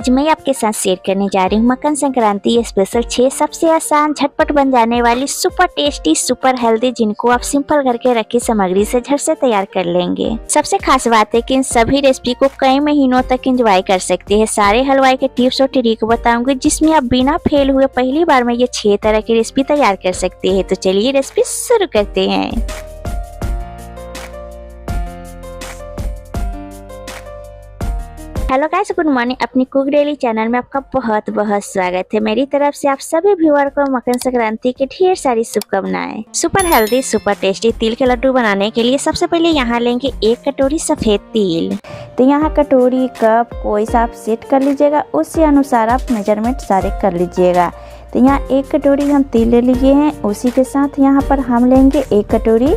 आज मैं आपके साथ शेयर करने जा रही हूँ मकर संक्रांति स्पेशल 6 सबसे आसान झटपट बन जाने वाली सुपर टेस्टी सुपर हेल्दी जिनको आप सिंपल घर के रखी सामग्री से झट से तैयार कर लेंगे। सबसे खास बात है कि इन सभी रेसिपी को कई महीनों तक एंजॉय कर सकते हैं। सारे हलवाई के टिप्स और ट्रिक बताऊंगी जिसमें आप बिना फेल हुए पहली बार में ये 6 तरह की रेसिपी तैयार कर सकते हैं। तो चलिए रेसिपी शुरू करते हैं। Hello guys, good morning. अपनी कुक डेली चैनल में आपका बहुत बहुत स्वागत है। मेरी तरफ से आप सभी व्यूअर को मकर संक्रांति की ढेर सारी शुभकामनाएं। सुपर हेल्दी सुपर टेस्टी तिल के लड्डू बनाने के लिए सबसे पहले यहाँ लेंगे 1 कटोरी सफेद तिल। तो यहाँ कटोरी कप कोई सा आप सेट कर लीजिएगा, उसके अनुसार आप मेजरमेंट सारे कर लीजिएगा। तो यहाँ 1 कटोरी हम तिल ले लिए हैं, उसी के साथ यहाँ पर हम लेंगे 1 कटोरी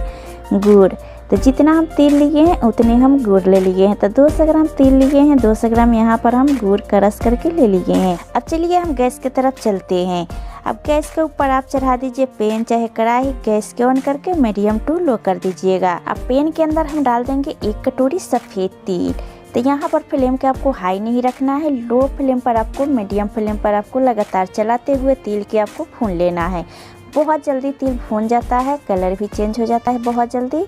गुड़। तो जितना हम तिल लिए हैं उतने हम गुड़ ले लिए हैं। तो 200 ग्राम तिल लिए हैं, 200 ग्राम यहाँ पर हम गुड़ क्रश करके ले लिए हैं। अब चलिए हम गैस की तरफ चलते हैं। अब गैस के ऊपर आप चढ़ा दीजिए पैन चाहे कढ़ाई। गैस के ऑन करके मीडियम टू लो कर दीजिएगा। अब पैन के अंदर हम डाल देंगे 1 कटोरी सफ़ेद तिल। तो यहाँ पर फ्लेम के आपको हाई नहीं रखना है, लो फ्लेम पर आपको मीडियम फ्लेम पर आपको लगातार चलाते हुए तिल के आपको भून लेना है। बहुत जल्दी तिल भून जाता है, कलर भी चेंज हो जाता है बहुत जल्दी।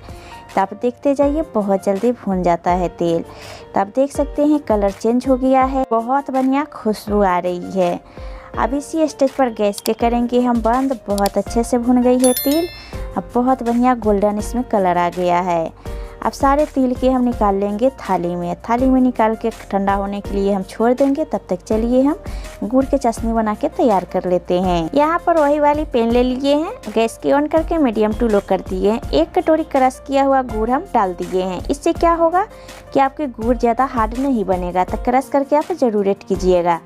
तो आप देखते जाइए, बहुत जल्दी भून जाता है तेल। तो आप देख सकते हैं कलर चेंज हो गया है, बहुत बढ़िया खुशबू आ रही है। अब इसी स्टेज पर गैस के करेंगे हम बंद। बहुत अच्छे से भुन गई है तिल। अब बहुत बढ़िया गोल्डन इसमें कलर आ गया है। अब सारे तिल के हम निकाल लेंगे थाली में। थाली में निकाल के ठंडा होने के लिए हम छोड़ देंगे। तब तक चलिए हम गुड़ के चाशनी बना के तैयार कर लेते हैं। यहाँ पर वही वाली पैन ले लिए हैं, गैस की ऑन करके मीडियम टू लो कर दिए हैं। 1 कटोरी क्रश किया हुआ गुड़ हम डाल दिए हैं। इससे क्या होगा कि आपके गुड़ ज़्यादा हार्ड नहीं बनेगा, तो क्रश करके आप जरूर ऐड कीजिएगा।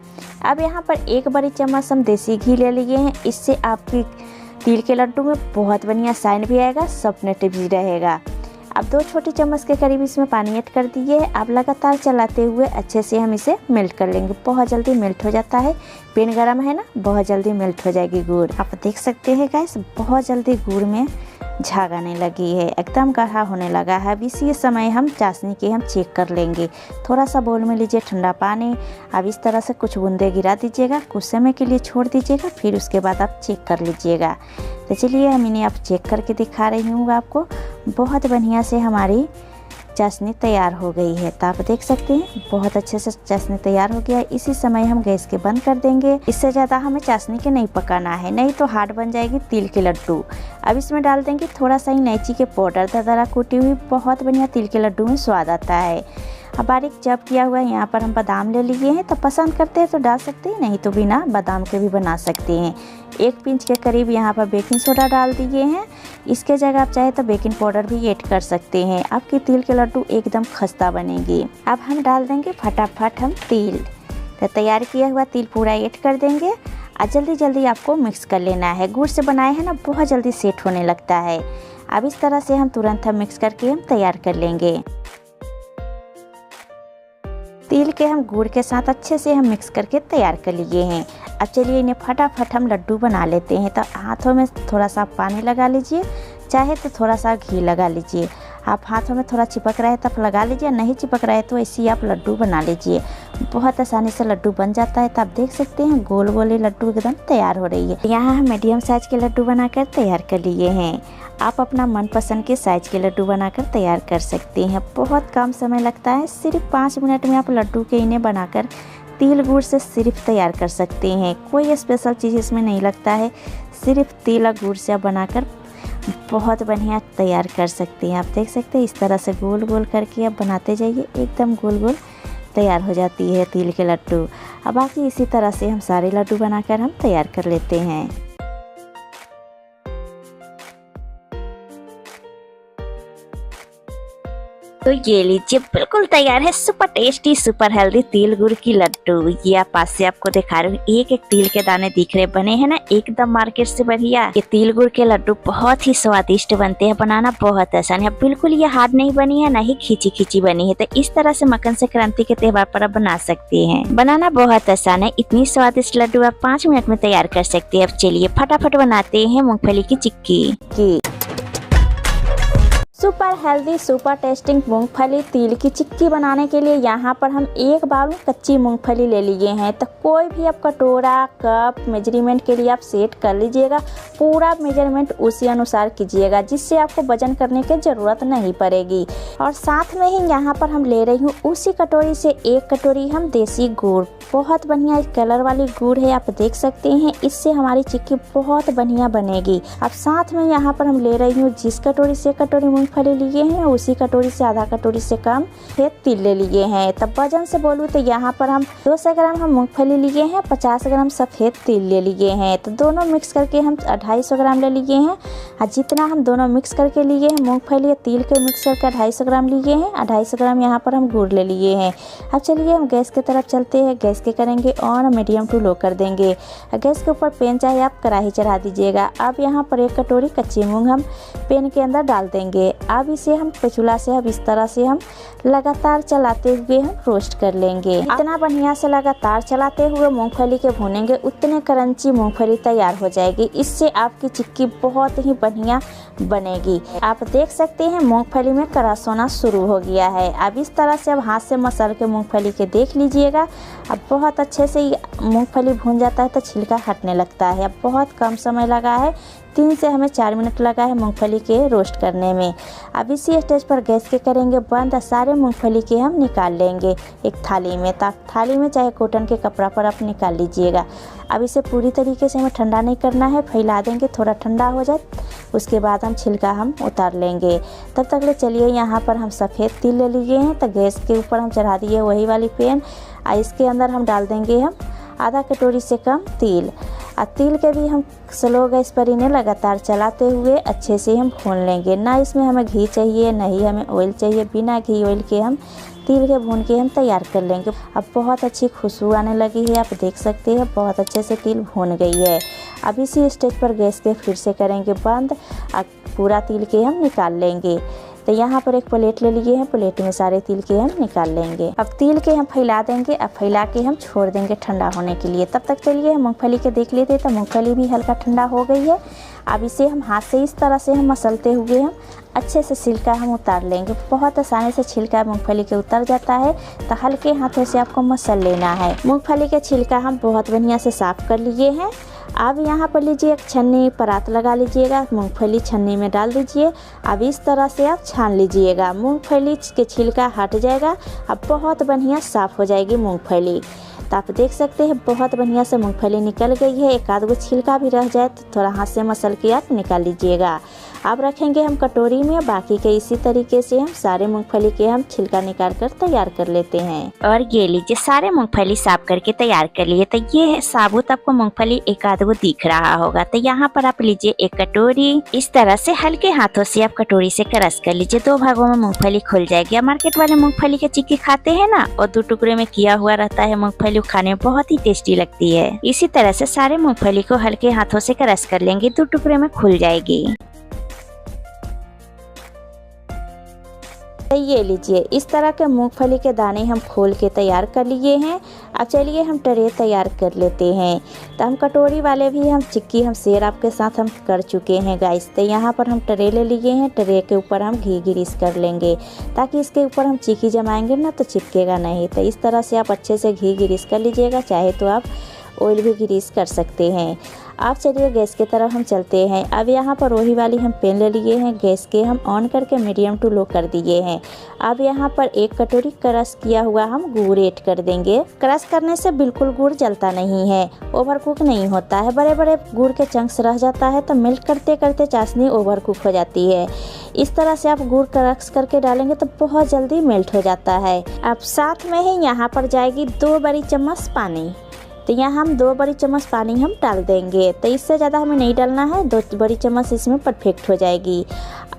अब यहाँ पर 1 बड़ी चम्मच हम देसी घी ले लिए हैं। इससे आपकी तिल के लड्डू में बहुत बढ़िया शाइन भी आएगा, सॉफ्टनेस भी रहेगा। अब 2 छोटी चम्मच के करीब इसमें पानी ऐड कर दिए। अब लगातार चलाते हुए अच्छे से हम इसे मेल्ट कर लेंगे। बहुत जल्दी मेल्ट हो जाता है, पैन गरम है ना, बहुत जल्दी मेल्ट हो जाएगी गुड़। आप देख सकते हैं गाइस, बहुत जल्दी गुड़ में झाग आने लगी है, एकदम गाढ़ा होने लगा है। अब इसी समय हम चाशनी के हम चेक कर लेंगे। थोड़ा सा बोल में लीजिए ठंडा पानी। अब इस तरह से कुछ बूंदे गिरा दीजिएगा, कुछ समय के लिए छोड़ दीजिएगा, फिर उसके बाद आप चेक कर लीजिएगा। तो चलिए हम इन्हें आप चेक करके दिखा रही हूँ आपको। बहुत बढ़िया से हमारी चाशनी तैयार हो गई है। तो आप देख सकते हैं बहुत अच्छे से चाशनी तैयार हो गया है। इसी समय हम गैस के बंद कर देंगे। इससे ज़्यादा हमें चाशनी के नहीं पकाना है, नहीं तो हार्ड बन जाएगी तिल के लड्डू। अब इसमें डाल देंगे थोड़ा सा इलायची के पाउडर, दरदरा कूटी हुई। बहुत बढ़िया तिल के लड्डू में स्वाद आता है। अब बारीक चॉप किया हुआ यहाँ पर हम बादाम ले लिए हैं। तो पसंद करते हैं तो डाल सकते हैं, नहीं तो बिना बादाम के भी बना सकते हैं। 1 पिंच के करीब यहाँ पर बेकिंग सोडा डाल दिए हैं। इसके जगह आप चाहे तो बेकिंग पाउडर भी ऐड कर सकते हैं। आपकी तिल के लड्डू एकदम खस्ता बनेगी। अब हम डाल देंगे फटाफट हम तिल। तो तैयार किया हुआ तिल पूरा ऐड कर देंगे और जल्दी जल्दी आपको मिक्स कर लेना है। गुड़ से बनाए हैं ना, बहुत जल्दी सेट होने लगता है। अब इस तरह से हम तुरंत हम मिक्स करके हम तैयार कर लेंगे। तिल के हम गुड़ के साथ अच्छे से हम मिक्स करके तैयार कर लिए हैं। अब चलिए इन्हें फटाफट हम लड्डू बना लेते हैं। तो हाथों में थोड़ा सा पानी लगा लीजिए, चाहे तो थोड़ा सा घी लगा लीजिए। आप हाथों में थोड़ा चिपक रहा है तब लगा लीजिए, नहीं चिपक रहा है तो ऐसे ही आप लड्डू बना लीजिए। बहुत आसानी से लड्डू बन जाता है। तो आप देख सकते हैं गोल गोल लड्डू एकदम तैयार हो रही है। यहाँ हम मीडियम साइज के लड्डू बनाकर तैयार कर लिए हैं। आप अपना मनपसंद के साइज के लड्डू बनाकर तैयार कर सकते हैं। बहुत कम समय लगता है, सिर्फ 5 मिनट में आप लड्डू के इन्हें बनाकर तिल गुड़ से सिर्फ तैयार कर सकते हैं। कोई स्पेशल चीज़ इसमें नहीं लगता है, सिर्फ तिल और गुड़ से आप बनाकर बहुत बढ़िया तैयार कर सकते हैं। आप देख सकते हैं इस तरह से गोल गोल करके आप बनाते जाइए, एकदम गोल गोल तैयार हो जाती है तिल के लड्डू। अब बाकी इसी तरह से हम सारे लड्डू बनाकर हम तैयार कर लेते हैं। तो ये लीजिए बिल्कुल तैयार है सुपर टेस्टी सुपर हेल्दी तिल गुड़ की लड्डू। ये आप पास से आपको दिखा रही हूँ, एक एक तिल के दाने दिख रहे बने हैं ना, एकदम मार्केट से बढ़िया। ये तिल गुड़ के लड्डू बहुत ही स्वादिष्ट बनते हैं, बनाना बहुत आसान है। बिल्कुल ये हार्ड नहीं बनी है, ना ही खींची खींची बनी है। तो इस तरह से मकर संक्रांति के त्योहार पर आप बना सकते हैं। बनाना बहुत आसान है, इतनी स्वादिष्ट लड्डू आप 5 मिनट में तैयार कर सकते हैं। अब चलिए फटाफट बनाते हैं मूंगफली की चिक्की की। सुपर हेल्दी सुपर टेस्टिंग मूंगफली तिल की चिक्की बनाने के लिए यहाँ पर हम एक बाउल कच्ची मूंगफली ले लिए हैं। तो कोई भी आप कटोरा कप मेजरमेंट के लिए आप सेट कर लीजिएगा। पूरा मेजरमेंट उसी अनुसार कीजिएगा जिससे आपको वजन करने की ज़रूरत नहीं पड़ेगी। और साथ में ही यहाँ पर हम ले रही हूँ उसी कटोरी से 1 कटोरी हम देसी गुड़। बहुत बढ़िया कलर वाली गुड़ है, आप देख सकते हैं। इससे हमारी चिक्की बहुत बढ़िया बनेगी। अब साथ में यहाँ पर हम ले रही हूँ जिस कटोरी से कटोरी मूंगफली लिए हैं उसी कटोरी से आधा कटोरी से कम सफ़ेद तिल ले लिए हैं। तब वजन से बोलूँ तो यहाँ पर हम 200 ग्राम हम मूंगफली लिए हैं, 50 ग्राम सफ़ेद तिल ले लिए हैं। तो दोनों मिक्स करके हम 250 ग्राम ले लिए हैं। और जितना हम दोनों मिक्स करके लिए हैं मूंगफली या तिल के मिक्स करके 250 ग्राम लिए हैं। 250 ग्राम यहाँ पर हम गुड़ ले लिए हैं। अब चलिए हम गैस की तरफ चलते हैं। गैस के करेंगे ऑन, मीडियम टू लो कर देंगे। गैस के ऊपर पैन चाहे आप कढ़ाई चढ़ा दीजिएगा। अब यहाँ पर 1 कटोरी कच्ची मूंग हम पैन के अंदर डाल देंगे। अब इसे हम चूल्हा से अब इस तरह से हम लगातार चलाते हुए हम रोस्ट कर लेंगे। इतना बढ़िया से लगातार चलाते हुए मूंगफली के भूनेंगे उतने क्रंची मूंगफली तैयार हो जाएगी। इससे आपकी चिक्की बहुत ही बढ़िया बनेगी। आप देख सकते हैं मूंगफली में क्रश होना शुरू हो गया है। अब इस तरह से अब हाथ से मसल के मूंगफली के देख लीजिएगा। अब बहुत अच्छे से मूंगफली भून जाता है तो छिलका हटने लगता है। अब बहुत कम समय लगा है, 3 से हमें 4 मिनट लगा है मूंगफली के रोस्ट करने में। अब इसी स्टेज पर गैस के करेंगे बंद। सारे मूंगफली के हम निकाल लेंगे एक थाली में। थाली में चाहे कॉटन के कपड़ा पर आप निकाल लीजिएगा। अब इसे पूरी तरीके से हमें ठंडा नहीं करना है, फैला देंगे। थोड़ा ठंडा हो जाए उसके बाद हम छिलका हम उतार लेंगे। तब तक ले चलिए यहाँ पर हम सफ़ेद तिल ले लिए हैं। तो गैस के ऊपर हम चढ़ा दिए वही वाली पैन। इसके अंदर हम डाल देंगे हम आधा कटोरी से कम तिल। और तिल के भी हम स्लो गैस पर इन्हें लगातार चलाते हुए अच्छे से हम भून लेंगे। ना इसमें हमें घी चाहिए ना ही हमें ऑयल चाहिए। बिना घी ऑयल के हम तिल के भून के हम तैयार कर लेंगे। अब बहुत अच्छी खुशबू आने लगी है, आप देख सकते हैं बहुत अच्छे से तिल भून गई है। अब इसी स्टेज पर गैस के फिर से करेंगे बंद और पूरा तिल के हम निकाल लेंगे। तो यहाँ पर एक प्लेट ले लिए हैं, प्लेट में सारे तिल के हम निकाल लेंगे। अब तिल के हम फैला देंगे। अब फैला के हम छोड़ देंगे ठंडा होने के लिए। तब तक चलिए हम मूंगफली के देख लेते। तो मूंगफली भी हल्का ठंडा हो गई है। अब इसे हम हाथ से इस तरह से हम मसलते हुए हम अच्छे से छिलका हम उतार लेंगे। बहुत आसानी से छिलका मूंगफली के उतर जाता है। तो हल्के हाथों से आपको मसल लेना है। मूंगफली के छिलका हम बहुत बढ़िया से साफ कर लिए हैं। अब यहाँ पर लीजिए एक छन्नी परात लगा लीजिएगा, मूंगफली छन्नी में डाल दीजिए। अब इस तरह से आप छान लीजिएगा, मूंगफली के छिलका हट जाएगा। अब बहुत बढ़िया साफ़ हो जाएगी मूंगफली। तो आप देख सकते हैं बहुत बढ़िया से मूंगफली निकल गई है। एक आध गो छिलका भी रह जाए तो थोड़ा हाथ से मसल के आप निकाल लीजिएगा। अब रखेंगे हम कटोरी में। बाकी के इसी तरीके से हम सारे मूंगफली के हम छिलका निकाल कर तैयार कर लेते हैं। और ये लीजिए सारे मूंगफली साफ करके तैयार कर लिए। तो ये है साबुत आपको मूंगफली एक आध गो दिख रहा होगा। तो यहाँ पर आप लीजिए एक कटोरी। इस तरह से हल्के हाथों से आप कटोरी से क्रश कर लीजिए। 2 भागों में मूंगफली खुल जाएगी। मार्केट वाले मूंगफली के चिक्की खाते हैं ना, और 2 टुकड़े में किया हुआ रहता है मूंगफली, खाने में बहुत ही टेस्टी लगती है। इसी तरह से सारे मूंगफली को हल्के हाथों से क्रश कर लेंगे, 2 टुकड़े में खुल जाएगी। ये लीजिए इस तरह के मूंगफली के दाने हम खोल के तैयार कर लिए हैं। अब चलिए हम ट्रे तैयार कर लेते हैं। तो हम कटोरी वाले भी हम चिक्की हम शेयर आपके साथ हम कर चुके हैं गाइस। तो यहाँ पर हम ट्रे ले लिए हैं। ट्रे के ऊपर हम घी ग्रीस कर लेंगे ताकि इसके ऊपर हम चिक्की जमाएंगे ना तो चिपकेगा नहीं। तो इस तरह से आप अच्छे से घी ग्रीस कर लीजिएगा, चाहे तो आप ऑयल भी ग्रीस कर सकते हैं। अब चलिए गैस की तरफ हम चलते हैं। अब यहाँ पर वही वाली हम पैन ले लिए हैं। गैस के हम ऑन करके मीडियम टू लो कर दिए हैं। अब यहाँ पर 1 कटोरी क्रश किया हुआ हम गुड़ ऐड कर देंगे। क्रश करने से बिल्कुल गुड़ जलता नहीं है, ओवर कुक नहीं होता है। बड़े बड़े गुड़ के चंक्स रह जाता है तो मेल्ट करते करते चाशनी ओवर कुक हो जाती है। इस तरह से आप गुड़ क्रश करके डालेंगे तो बहुत जल्दी मेल्ट हो जाता है। अब साथ में ही यहाँ पर जाएगी 2 बड़ी चम्मच पानी। तो यहाँ हम 2 बड़ी चम्मच पानी हम डाल देंगे। तो इससे ज़्यादा हमें नहीं डालना है, 2 बड़ी चम्मच इसमें परफेक्ट हो जाएगी।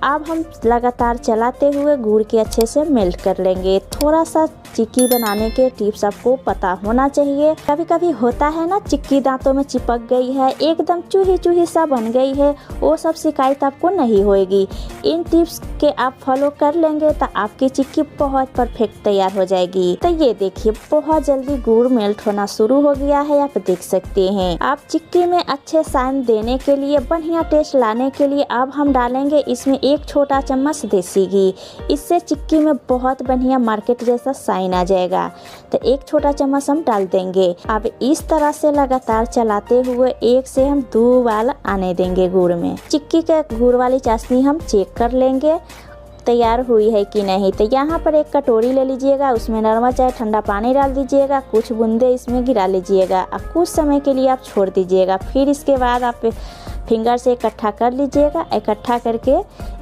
अब हम लगातार चलाते हुए गुड़ के अच्छे से मेल्ट कर लेंगे। थोड़ा सा चिक्की बनाने के टिप्स आपको पता होना चाहिए। कभी कभी होता है ना चिक्की दांतों में चिपक गई है, एकदम चूही चूही सा बन गई है, वो सब शिकायत आपको नहीं होएगी। इन टिप्स के आप फॉलो कर लेंगे तो आपकी चिक्की बहुत परफेक्ट तैयार हो जाएगी। तो ये देखिए बहुत जल्दी गुड़ मेल्ट होना शुरू हो गया है, आप देख सकते हैं। आप चिक्की में अच्छे साइन देने के लिए, बढ़िया टेस्ट लाने के लिए अब हम डालेंगे इसमें 1 छोटा चम्मच देसी घी। इससे चिक्की में बहुत बढ़िया मार्केट जैसा साइन आ जाएगा। तो 1 छोटा चम्मच हम डाल देंगे। अब इस तरह से लगातार चलाते हुए 1 से हम 2 उबाल आने देंगे गुड़ में। चिक्की के गुड़ वाली चाशनी हम चेक कर लेंगे तैयार हुई है कि नहीं। तो यहाँ पर एक कटोरी ले लीजिएगा, उसमें नॉर्मल चाहे ठंडा पानी डाल दीजिएगा, कुछ बूंदे इसमें गिरा लीजिएगा और कुछ समय के लिए आप छोड़ दीजिएगा। फिर इसके बाद आप फिंगर से इकट्ठा कर लीजिएगा। इकट्ठा करके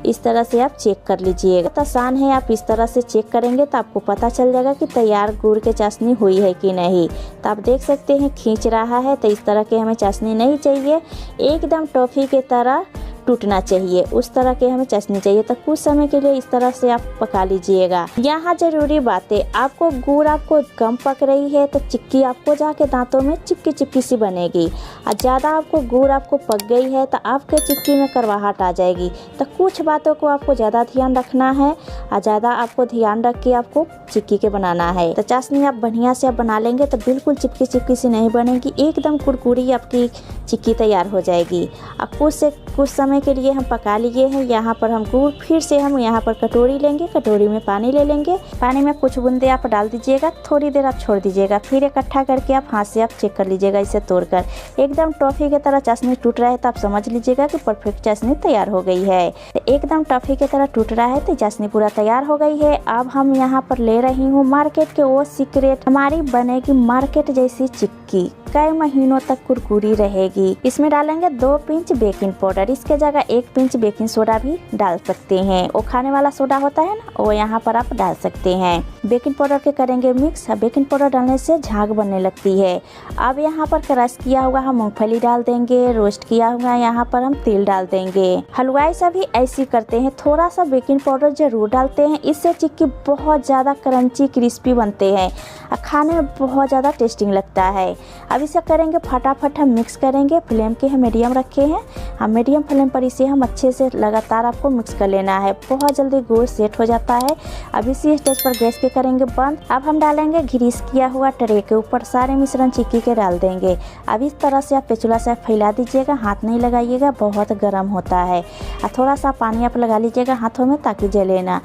इस तरह से आप चेक कर लीजिएगा। तो आसान है, आप इस तरह से चेक करेंगे तो आपको पता चल जाएगा कि तैयार गुड़ के चाशनी हुई है कि नहीं। तो आप देख सकते हैं खींच रहा है। तो इस तरह के हमें चाशनी नहीं चाहिए, एकदम टॉफ़ी के तरह टूटना चाहिए, उस तरह के हमें चाशनी चाहिए। तो कुछ समय के लिए इस तरह से आप पका लीजिएगा। यहाँ जरूरी बातें, आपको गुड़ आपको कम पक रही है तो चिक्की आपको जाके दांतों में चिपकी चिपकी सी बनेगी, और ज़्यादा आपको गुड़ आपको पक गई है तो आपके चिक्की में करवाहट आ जाएगी। तो कुछ बातों को आपको ज़्यादा ध्यान रखना है और ज़्यादा आपको ध्यान रख के आपको चिक्की के बनाना है। तो चाशनी आप बढ़िया से आप बना लेंगे तो बिल्कुल चिपकी चिपकी सी नहीं बनेगी, एकदम कुरकुरी आपकी चिक्की तैयार हो जाएगी। अब कुछ समय के लिए हम पका लिए हैं। यहाँ पर हम गुड़ फिर से हम यहाँ पर कटोरी लेंगे, कटोरी में पानी ले लेंगे। पानी में कुछ बूंदे आप डाल दीजिएगा, थोड़ी देर आप छोड़ दीजिएगा। फिर इकट्ठा करके आप हाथ से आप चेक कर लीजिएगा, इसे तोड़कर एकदम टॉफ़ी की तरह चाशनी टूट रहा है तो आप समझ लीजिएगा कि परफेक्ट चाशनी तैयार हो गई है। एकदम टॉफ़ी की तरह टूट रहा है तो चाशनी पूरा तैयार हो गई है। अब हम यहाँ पर ले रही हूँ मार्केट के वो सीक्रेट, हमारी बनेगी मार्केट जैसी चिक्की, कई महीनों तक कुरकुरी रहेगी। इसमें डालेंगे 2 पिंच बेकिंग पाउडर, इसके जगह 1 पिंच बेकिंग सोडा भी डाल सकते हैं। वो खाने वाला सोडा होता है ना, वो यहाँ पर आप डाल सकते हैं। बेकिंग पाउडर के करेंगे मिक्स। बेकिंग पाउडर डालने से झाग बनने लगती है। अब यहाँ पर क्रश किया हुआ हम मूंगफली डाल देंगे, रोस्ट किया हुआ यहाँ पर हम तिल डाल देंगे। हलवाई सभी ऐसी करते हैं, थोड़ा सा बेकिंग पाउडर जरूर डालते हैं, इससे चिक्की बहुत ज़्यादा क्रंची क्रिस्पी बनते हैं और खाने में बहुत ज़्यादा टेस्टिंग लगता है। अब इसे करेंगे फटाफट हम मिक्स करेंगे। फ्लेम के हम मीडियम रखे हैं, हम मीडियम फ्लेम पर इसे हम अच्छे से लगातार आपको मिक्स कर लेना है, बहुत जल्दी गुड़ सेट हो जाता है। अब इसी स्टेज पर गैस के करेंगे बंद। अब हम डालेंगे ग्रीस किया हुआ ट्रे के ऊपर सारे मिश्रण चिक्की के डाल देंगे। अब इस तरह से आप पेचुला से फैला दीजिएगा, हाथ नहीं लगाइएगा, बहुत गर्म होता है। और थोड़ा सा पानी आप लगा लीजिएगा हाथों में ताकि जले ना।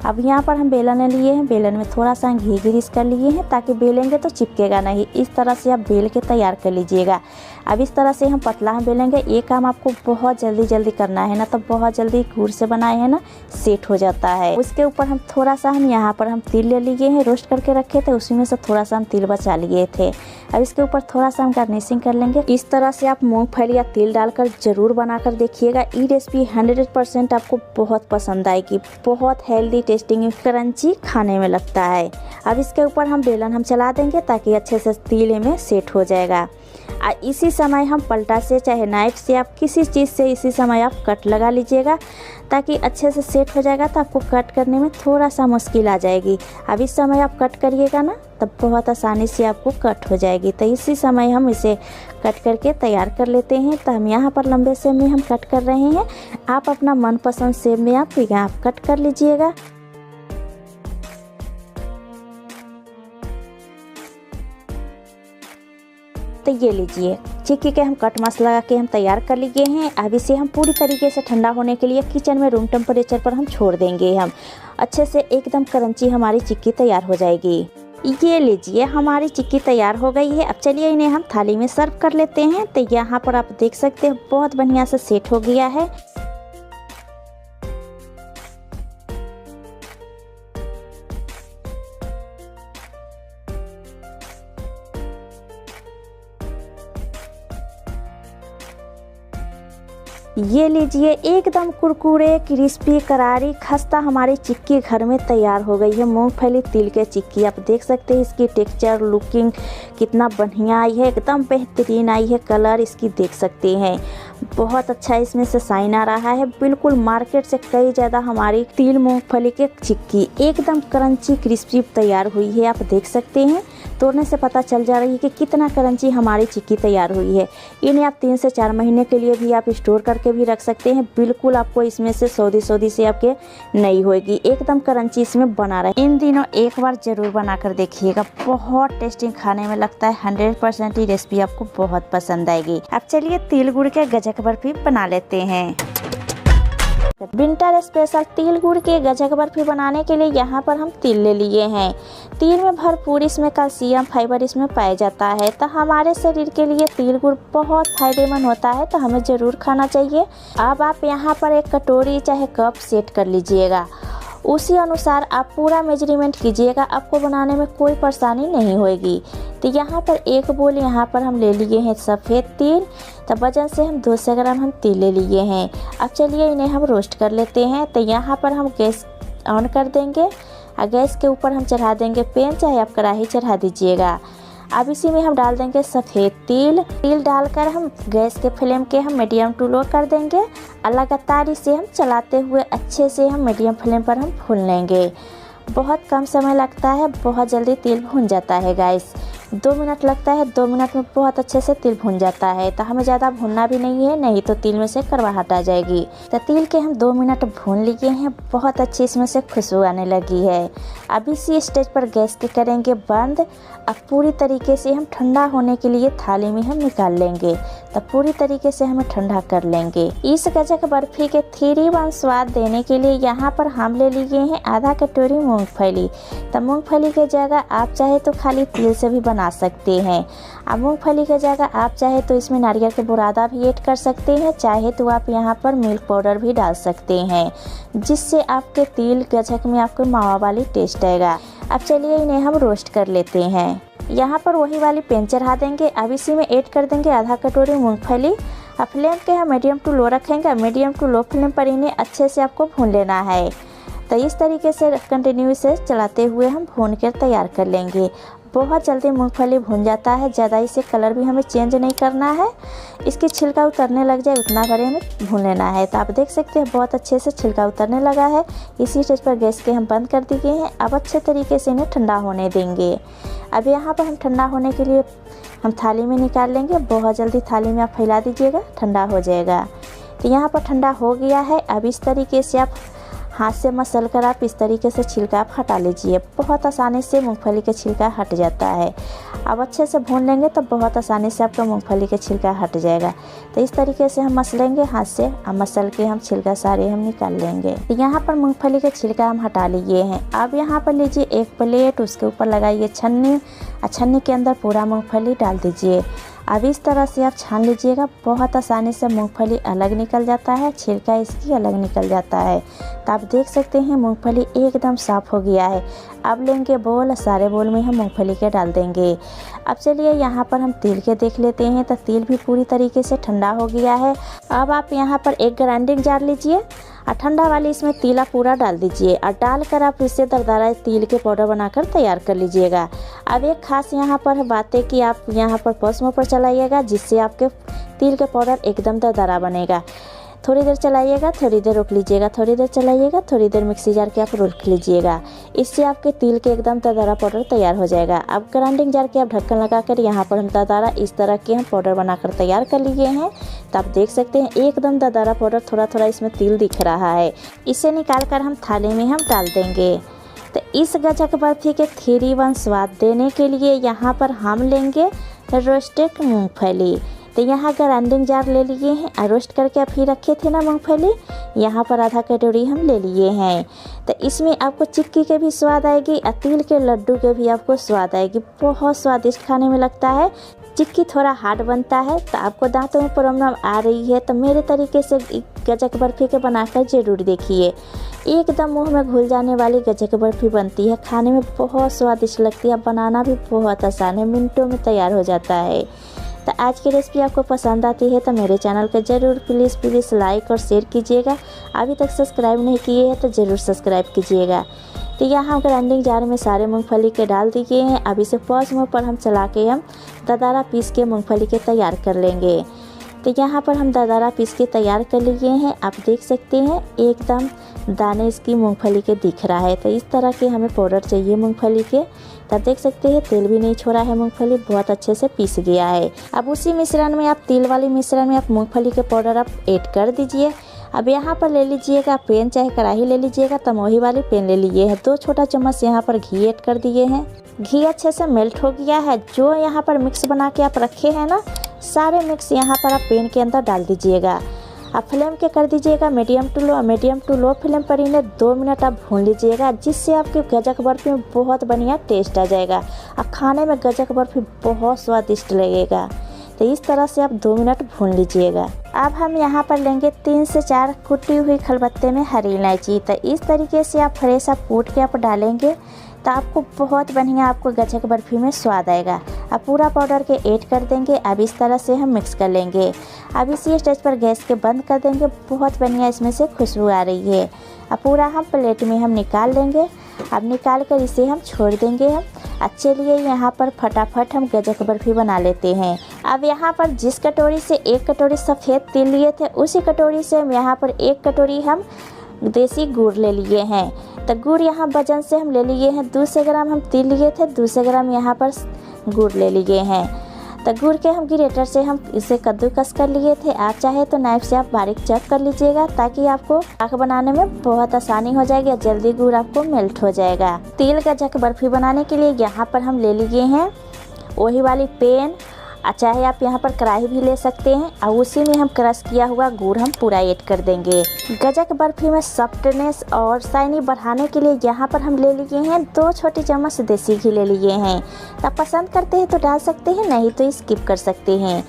अब यहाँ पर हम बेलन लिए हैं, बेलन में थोड़ा सा घी ग्रीस कर लिए हैं ताकि बेलेंगे तो चिपकेगा नहीं। इस तरह से आप बेल के तैयार कर लीजिएगा। अब इस तरह से हम पतला बेलेंगे। ये काम आपको बहुत जल्दी करना है ना, तो बहुत जल्दी गुड़ से बनाए हैं ना सेट हो जाता है। उसके ऊपर हम थोड़ा सा हम यहाँ पर हम तिल ले लिए हैं, रोस्ट करके रखे थे, उसी में से थोड़ा सा हम तिल बचा लिए थे। अब इसके ऊपर थोड़ा सा हम गार्निशिंग कर लेंगे। इस तरह से आप मूंगफली या तिल डालकर जरूर बनाकर देखिएगा। ये रेसिपी 100% आपको बहुत पसंद आएगी, बहुत हेल्दी टेस्टिंग क्रंची खाने में लगता है। अब इसके ऊपर हम बेलन हम चला देंगे ताकि अच्छे से तिल में सेट हो जाएगा। इसी समय हम पलटा से चाहे नाइफ से आप किसी चीज़ से इसी समय आप कट लगा लीजिएगा ताकि अच्छे से सेट हो जाएगा। तो आपको कट करने में थोड़ा सा मुश्किल आ जाएगी। अब इस समय आप कट करिएगा ना तब बहुत आसानी से आपको कट हो जाएगी। तो इसी समय हम इसे कट करके तैयार कर लेते हैं। तो हम यहाँ पर लंबे शेप में हम कट कर रहे हैं, आप अपना मनपसंद शेप में आप यहाँ कट कर लीजिएगा। तो ये लीजिए चिक्की के हम कट मसाला लगा के हम तैयार कर लिए हैं। अब इसे हम पूरी तरीके से ठंडा होने के लिए किचन में रूम टेम्परेचर पर हम छोड़ देंगे। हम अच्छे से एकदम क्रंची हमारी चिक्की तैयार हो जाएगी। ये लीजिए हमारी चिक्की तैयार हो गई है। अब चलिए इन्हें हम थाली में सर्व कर लेते हैं। तो यहाँ पर आप देख सकते हैं बहुत बढ़िया से सेट हो गया है। ये लीजिए एकदम कुरकुरे क्रिस्पी करारी खस्ता हमारी चिक्की घर में तैयार हो गई है। मूंगफली तिल के चिक्की आप देख सकते हैं, इसकी टेक्सचर लुकिंग कितना बढ़िया आई है, एकदम बेहतरीन आई है। कलर इसकी देख सकते हैं बहुत अच्छा इसमें से साइन आ रहा है। बिल्कुल मार्केट से कई ज़्यादा हमारी तिल मूंगफली के चिक्की एकदम क्रंची क्रिस्पी तैयार हुई है। आप देख सकते हैं तोड़ने से पता चल जा रही है कि कितना क्रंची हमारी चिक्की तैयार हुई है। इन्हें आप 3 से 4 महीने के लिए भी आप स्टोर करके भी रख सकते हैं। बिल्कुल आपको इसमें से सौदी से आपके नहीं होगी, एकदम क्रंची इसमें बना रहे। इन दिनों एक बार जरूर बनाकर देखिएगा, बहुत टेस्टी खाने में लगता है। 100% ये रेसिपी आपको बहुत पसंद आएगी। अब चलिए तिल गुड़ के गजक बर्फी बना लेते हैं। विंटर स्पेशल तिल गुड़ के गजक बर्फी बनाने के लिए यहाँ पर हम तिल ले लिए हैं। तिल में भरपूर इसमें कैल्शियम फाइबर इसमें पाया जाता है, तो हमारे शरीर के लिए तिल गुड़ बहुत फायदेमंद होता है, तो हमें ज़रूर खाना चाहिए। अब आप यहाँ पर एक कटोरी चाहे कप सेट कर लीजिएगा, उसी अनुसार आप पूरा मेजरमेंट कीजिएगा, आपको बनाने में कोई परेशानी नहीं होगी। तो यहाँ पर एक बोल यहाँ पर हम ले लिए हैं सफ़ेद तिल, तो वजन से हम 200 ग्राम हम तिल ले लिए हैं। अब चलिए इन्हें हम रोस्ट कर लेते हैं। तो यहाँ पर हम गैस ऑन कर देंगे और गैस के ऊपर हम चढ़ा देंगे पैन, चाहे आप कढ़ाई चढ़ा दीजिएगा। अब इसी में हम डाल देंगे सफ़ेद तिल डालकर हम गैस के फ्लेम के हम मीडियम टू लो कर देंगे और लगातार इसे हम चलाते हुए अच्छे से हम मीडियम फ्लेम पर हम भून लेंगे। बहुत कम समय लगता है, बहुत जल्दी तिल भून जाता है गाइस। 2 मिनट लगता है, 2 मिनट में बहुत अच्छे से तिल भून जाता है। तो हमें ज़्यादा भूनना भी नहीं है, नहीं तो तिल में से करवाहट आ जाएगी। तो तिल के हम 2 मिनट भून लिए हैं, बहुत अच्छी इसमें से खुशबू आने लगी है। अब इसी स्टेज पर गैस के करेंगे बंद। अब पूरी तरीके से हम ठंडा होने के लिए थाली में हम निकाल लेंगे, तो पूरी तरीके से हमें ठंडा कर लेंगे। इस गजक बर्फी के 3-in-1 स्वाद देने के लिए यहाँ पर हम ले लिए हैं आधा कटोरी मूंगफली। तो मूंगफली की जगह आप चाहे तो खाली तिल से भी बना सकते हैं। अब मूंगफली की जगह आप चाहे तो इसमें नारियल के बुरादा भी ऐड कर सकते हैं, चाहे तो आप यहाँ पर मिल्क पाउडर भी डाल सकते हैं, जिससे आपके तिल गजक में आपको मावा वाली टेस्ट आएगा। अब चलिए इन्हें हम रोस्ट कर लेते हैं। यहाँ पर वही वाली पैन चढ़ा देंगे। अब इसी में ऐड कर देंगे आधा कटोरी मूंगफली। अब फ्लेम के हम मीडियम टू लो रखेंगे, मीडियम टू लो फ्लेम पर इन्हें अच्छे से आपको भून लेना है। तो इस तरीके से कंटिन्यू से चलाते हुए हम भून कर तैयार कर लेंगे। बहुत जल्दी मूंगफली भून जाता है, ज़्यादा इसे कलर भी हमें चेंज नहीं करना है, इसकी छिलका उतरने लग जाए उतना भर हमें भून लेना है। तो आप देख सकते हैं बहुत अच्छे से छिलका उतरने लगा है। इसी स्टेज पर गैस के हम बंद कर दिए हैं। अब अच्छे तरीके से इन्हें ठंडा होने देंगे। अब यहाँ पर हम ठंडा होने के लिए हम थाली में निकाल लेंगे। बहुत जल्दी थाली में आप फैला दीजिएगा, ठंडा हो जाएगा। तो यहाँ पर ठंडा हो गया है। अब इस तरीके से आप हाथ से मसल कर आप इस तरीके से छिलका आप हटा लीजिए। बहुत आसानी से मूंगफली का छिलका हट जाता है। अब अच्छे से भून लेंगे तो बहुत आसानी से आपका मूंगफली का छिलका हट जाएगा। तो इस तरीके से हम मसलेंगे हाथ से, अब मसल के हम छिलका सारे हम निकाल लेंगे। तो यहाँ पर मूंगफली का छिलका हम हटा लिए हैं। अब यहाँ पर लीजिए एक प्लेट, उसके ऊपर लगाइए छन्नी और छन्नी के अंदर पूरा मूँगफली डाल दीजिए। अब इस तरह से आप छान लीजिएगा, बहुत आसानी से मूंगफली अलग निकल जाता है, छिलका इसकी अलग निकल जाता है। तो आप देख सकते हैं मूंगफली एकदम साफ़ हो गया है। अब लेंगे बोल, सारे बोल में हम मूंगफली के डाल देंगे। अब चलिए यहाँ पर हम तिल के देख लेते हैं। तो तिल भी पूरी तरीके से ठंडा हो गया है। अब आप यहाँ पर एक ग्राइंडिंग जार लीजिए और ठंडा वाली इसमें तिला पूरा डाल दीजिए और डालकर आप इससे दरदरा तिल के पाउडर बनाकर तैयार कर लीजिएगा। अब एक खास यहाँ पर बात है कि आप यहाँ पर पॉस्मो पर चलाइएगा, जिससे आपके तिल के पाउडर एकदम दरदरा बनेगा। थोड़ी देर चलाइएगा, थोड़ी देर रोक लीजिएगा, थोड़ी देर चलाइएगा, थोड़ी देर मिक्सी जार के आप रोक लीजिएगा। इससे आपके तिल के एकदम दरदरा पाउडर तैयार हो जाएगा। अब ग्राइंडिंग जार के आप ढक्कन लगाकर यहाँ पर हम दरदरा इस तरह के हम पाउडर बनाकर तैयार कर लिए हैं। तो आप देख सकते हैं एकदम दरदरा पाउडर, थोड़ा थोड़ा इसमें तिल दिख रहा है। इसे निकाल कर हम थाली में हम डाल देंगे। तो इस गजक बर्फी के 3-in-1 स्वाद देने के लिए यहाँ पर हम लेंगे रोस्टेड मूंगफली। तो यहाँ ग्राइंडिंग जार ले लिए हैं और रोस्ट करके आप ही रखे थे ना मूंगफली, यहाँ पर आधा कटोरी हम ले लिए हैं। तो इसमें आपको चिक्की के भी स्वाद आएगी और तिल के लड्डू के भी आपको स्वाद आएगी। बहुत स्वादिष्ट खाने में लगता है। चिक्की थोड़ा हार्ड बनता है, तो आपको दांतों में प्रॉब्लम आ रही है तो मेरे तरीके से गजक बर्फी के बनाकर ज़रूर देखिए। एकदम मुंह में घुल जाने वाली गजक बर्फी बनती है, खाने में बहुत स्वादिष्ट लगती है, बनाना भी बहुत आसान है, मिनटों में तैयार हो जाता है। तो आज की रेसिपी आपको पसंद आती है तो मेरे चैनल को ज़रूर प्लीज़ लाइक और शेयर कीजिएगा। अभी तक सब्सक्राइब नहीं किए हैं तो ज़रूर सब्सक्राइब कीजिएगा। तो यहाँ ग्राइंडिंग जार में सारे मूंगफली के डाल दिए हैं। अब इसे पॉस्मो पर हम चला के हम दरदरा पीस के मूंगफली के तैयार कर लेंगे। तो यहाँ पर हम दरदरा पीस के तैयार कर लिए हैं। आप देख सकते हैं एकदम दाने इसकी मूंगफली के दिख रहा है। तो इस तरह के हमें पाउडर चाहिए मूंगफली के। तब देख सकते हैं तेल भी नहीं छोड़ा है, मूंगफली बहुत अच्छे से पीस गया है। अब उसी मिश्रण में आप तिल वाली मिश्रण में आप मूंगफली के पाउडर आप ऐड कर दीजिए। अब यहाँ पर ले लीजिएगा पैन, चाहे कढ़ाई ले लीजिएगा, तमोही वाली पैन ले लीजिए है। 2 छोटा चम्मच यहाँ पर घी ऐड कर दिए हैं। घी अच्छे से मेल्ट हो गया है। जो यहाँ पर मिक्स बना के आप रखे हैं ना, सारे मिक्स यहाँ पर आप पैन के अंदर डाल दीजिएगा आप फ्लेम के कर दीजिएगा मीडियम टू लो फ्लेम पर इन्हें 2 मिनट आप भून लीजिएगा, जिससे आपके गज्जक बर्फी में बहुत बढ़िया टेस्ट आ जाएगा और खाने में गज्जक बर्फी बहुत स्वादिष्ट लगेगा। तो इस तरह से आप 2 मिनट भून लीजिएगा। अब हम यहाँ पर लेंगे 3 से 4 कुटी हुई खलबत्ते में हरी इलायची। तो इस तरीके से आप फ्रेश आप कूट के आप डालेंगे तो आपको बहुत बढ़िया आपको गज्जक बर्फी में स्वाद आएगा। अब पूरा पाउडर के ऐड कर देंगे। अब इस तरह से हम मिक्स कर लेंगे। अब इसी स्टेज पर गैस के बंद कर देंगे। बहुत बढ़िया इसमें से खुशबू आ रही है। अब पूरा हम प्लेट में हम निकाल लेंगे। अब निकाल कर इसे हम छोड़ देंगे। हम चलिए यहाँ पर फटाफट हम गज्जक बर्फी बना लेते हैं। अब यहाँ पर जिस कटोरी से 1 कटोरी सफ़ेद तिल लिए थे, उसी कटोरी से यहाँ पर 1 कटोरी हम देसी गुड़ ले लिए हैं। तो गुड़ यहाँ वजन से हम ले लिए हैं 200 ग्राम हम तिल लिए थे, 200 ग्राम यहाँ पर गुड़ ले लिए हैं। तो गुड़ के हम ग्रेटर से हम इसे कद्दूकस कर लिए थे। आप चाहे तो नाइफ से आप बारीक चॉप कर लीजिएगा, ताकि आपको पाक बनाने में बहुत आसानी हो जाएगी, जल्दी गुड़ आपको मेल्ट हो जाएगा। तिल गज्जक बर्फी बनाने के लिए यहाँ पर हम ले लिए हैं वही वाली पैन, चाहे आप यहाँ पर कढ़ाई भी ले सकते हैं और उसी में हम क्रश किया हुआ गुड़ हम पूरा ऐड कर देंगे। गज्जक बर्फी में सॉफ्टनेस और शाइनी बढ़ाने के लिए यहाँ पर हम ले लिए हैं 2 छोटी चम्मच देसी घी ले लिए हैं। तो आप पसंद करते हैं तो डाल सकते हैं, नहीं तो स्किप कर सकते हैं।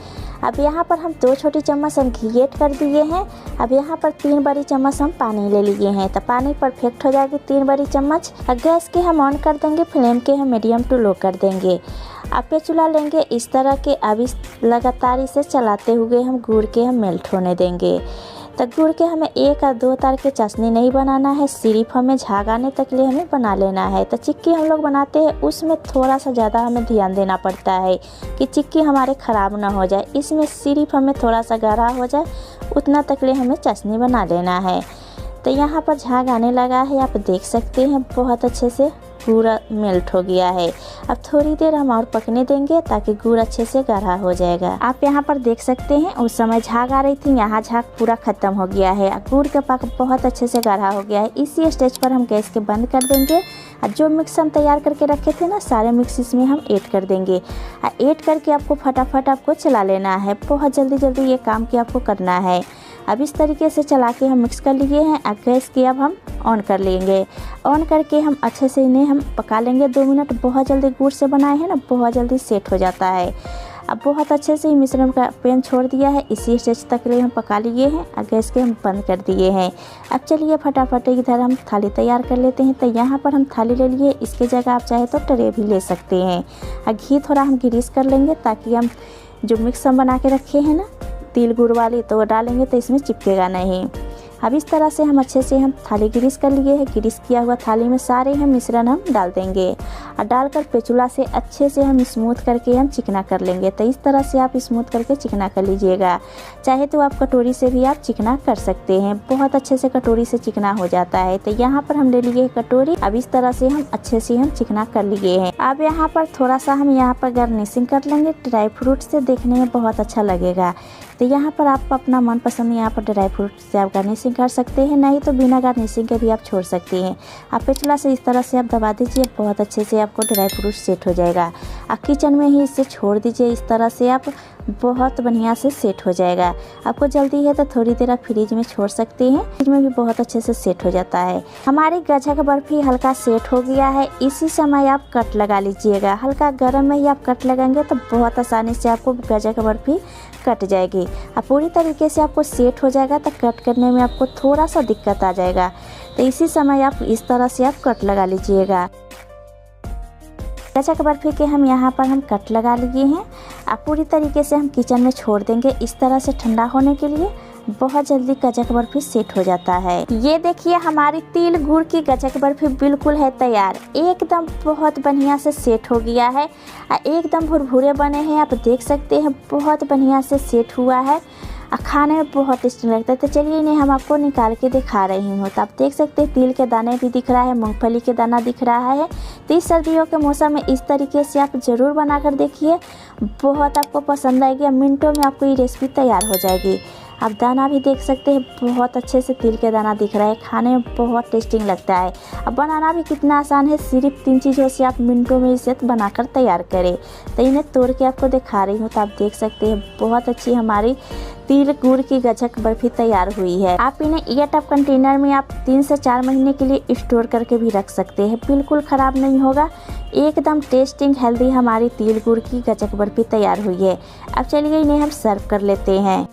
अब यहाँ पर हम 2 छोटी चम्मच हम घी ऐड कर दिए हैं। अब यहाँ पर 3 बड़ी चम्मच हम पानी ले लिए हैं। तो पानी परफेक्ट हो जाएगी 3 बड़ी चम्मच। गैस के हम ऑन कर देंगे, फ्लेम के हम मीडियम टू लो कर देंगे। अब पे चूल्हा लेंगे इस तरह के। अब इस लगातार इसे चलाते हुए हम गुड़ के हम मेल्ट होने देंगे। तो गुड़ के हमें 1 और 2 तार के चाशनी नहीं बनाना है, सिर्फ हमें झाग आने तक लिए हमें बना लेना है। तो चिक्की हम लोग बनाते हैं उसमें थोड़ा सा ज़्यादा हमें ध्यान देना पड़ता है कि चिक्की हमारे ख़राब ना हो जाए। इसमें सिर्फ हमें थोड़ा सा गाढ़ा हो जाए उतना तक लिए हमें चाशनी बना लेना है। तो यहाँ पर झाग आने लगा है, आप देख सकते हैं बहुत अच्छे से पूरा मेल्ट हो गया है। अब थोड़ी देर हम और पकने देंगे ताकि गुड़ अच्छे से गाढ़ा हो जाएगा। आप यहाँ पर देख सकते हैं उस समय झाग आ रही थी, यहाँ झाग पूरा खत्म हो गया है। गुड़ का पाक बहुत अच्छे से गाढ़ा हो गया है। इसी स्टेज पर हम गैस के बंद कर देंगे और जो मिक्स हम तैयार करके रखे थे ना, सारे मिक्स इसमें हम ऐड कर देंगे। ऐड करके आपको फटाफट आपको चला लेना है। बहुत जल्दी ये काम की आपको करना है। अब इस तरीके से चला के हम मिक्स कर लिए हैं। अब गैस की अब हम ऑन कर लेंगे। ऑन करके हम अच्छे से इन्हें हम पका लेंगे 2 मिनट। बहुत जल्दी गुड़ से बनाए हैं ना, बहुत जल्दी सेट हो जाता है। अब बहुत अच्छे से मिश्रण का पैन छोड़ दिया है। इसी स्टेज तक लिए हम पका लिए हैं और गैस के हम बंद कर दिए हैं। अब चलिए फटाफट इधर हम थाली तैयार कर लेते हैं। तो यहाँ पर हम थाली ले लिए, इसके जगह आप चाहे तो ट्रे भी ले सकते हैं। और घी थोड़ा हम ग्रीस कर लेंगे ताकि हम जो मिक्स हम बना के रखे हैं ना तिल गुड़ वाली, तो वो डालेंगे तो इसमें चिपकेगा नहीं। अब इस तरह से हम अच्छे से हम थाली ग्रीस कर लिए हैं। ग्रीस किया हुआ थाली में सारे हम मिश्रण हम डाल देंगे और डालकर पेचुला से अच्छे से हम स्मूथ करके हम चिकना कर लेंगे। तो इस तरह से आप स्मूथ करके चिकना कर लीजिएगा। चाहे तो आप कटोरी से भी आप चिकना कर सकते हैं, बहुत अच्छे से कटोरी से चिकना हो जाता है। तो यहाँ पर हम ले लिए कटोरी। अब इस तरह से हम अच्छे से हम चिकना कर लिए हैं। अब यहाँ पर थोड़ा सा हम यहाँ पर गार्निशिंग कर लेंगे ड्राई फ्रूट से, देखने में बहुत अच्छा लगेगा। तो यहाँ पर आप अपना मनपसंद यहाँ पर ड्राई फ्रूट से आप गार्निशिंग कर सकते हैं, नहीं तो बिना गार्निशिंग के भी आप छोड़ सकते हैं। आप पेचुला से इस तरह से आप दबा दीजिए, बहुत अच्छे से आपको ड्राई फ्रूट सेट हो जाएगा। आप किचन में ही इसे छोड़ दीजिए, इस तरह से आप बहुत बढ़िया से सेट हो जाएगा। आपको जल्दी है तो थोड़ी देर आप फ्रिज में छोड़ सकते हैं, फ्रिज में भी बहुत अच्छे से सेट हो जाता है। हमारी गज्जक बर्फी हल्का सेट हो गया है। इसी समय आप कट लगा लीजिएगा। हल्का गर्म में ही आप कट लगाएंगे तो बहुत आसानी से आपको गज्जक बर्फी कट जाएगी। अब पूरी तरीके से आपको सेट हो जाएगा तो कट करने में आपको थोड़ा सा दिक्कत आ जाएगा। तो इसी समय आप इस तरह से आप कट लगा लीजिएगा। गज्जक बर्फी के हम यहाँ पर हम कट लगा लिए हैं। आप पूरी तरीके से हम किचन में छोड़ देंगे इस तरह से ठंडा होने के लिए। बहुत जल्दी गज्जक बर्फी सेट हो जाता है। ये देखिए हमारी तिल गुड़ की गज्जक बर्फी बिल्कुल है तैयार। एकदम बहुत बढ़िया से सेट हो गया है, एकदम भुरभुरे बने हैं। आप देख सकते हैं बहुत बढ़िया से सेट हुआ है और खाने में बहुत टेस्टी लगता है। तो चलिए इन्हें हम आपको निकाल के दिखा रही हूँ। तो आप देख सकते हैं तिल के दाने भी दिख रहा है, मूंगफली के दाना दिख रहा है। तो इस सर्दियों के मौसम में इस तरीके से आप ज़रूर बनाकर देखिए, बहुत आपको पसंद आएगी। मिनटों में आपको ये रेसिपी तैयार हो जाएगी। आप दाना भी देख सकते हैं, बहुत अच्छे से तिल के दाना दिख रहा है, खाने में बहुत टेस्टिंग लगता है। अब बनाना भी कितना आसान है, सिर्फ 3 चीज़ों से आप मिनटों में इसे बनाकर तैयार करें। तो इन्हें तोड़ के आपको दिखा रही हूँ। तो आप देख सकते हैं बहुत अच्छी हमारी तिल गुड़ की गज्जक बर्फी तैयार हुई है। आप इन्हें एयरटाइट कंटेनर में आप 3 से 4 महीने के लिए स्टोर करके भी रख सकते हैं, बिल्कुल ख़राब नहीं होगा। एकदम टेस्टिंग हेल्दी हमारी तिल गुड़ की गज्जक बर्फी तैयार हुई है। अब चलिए इन्हें हम सर्व कर लेते हैं।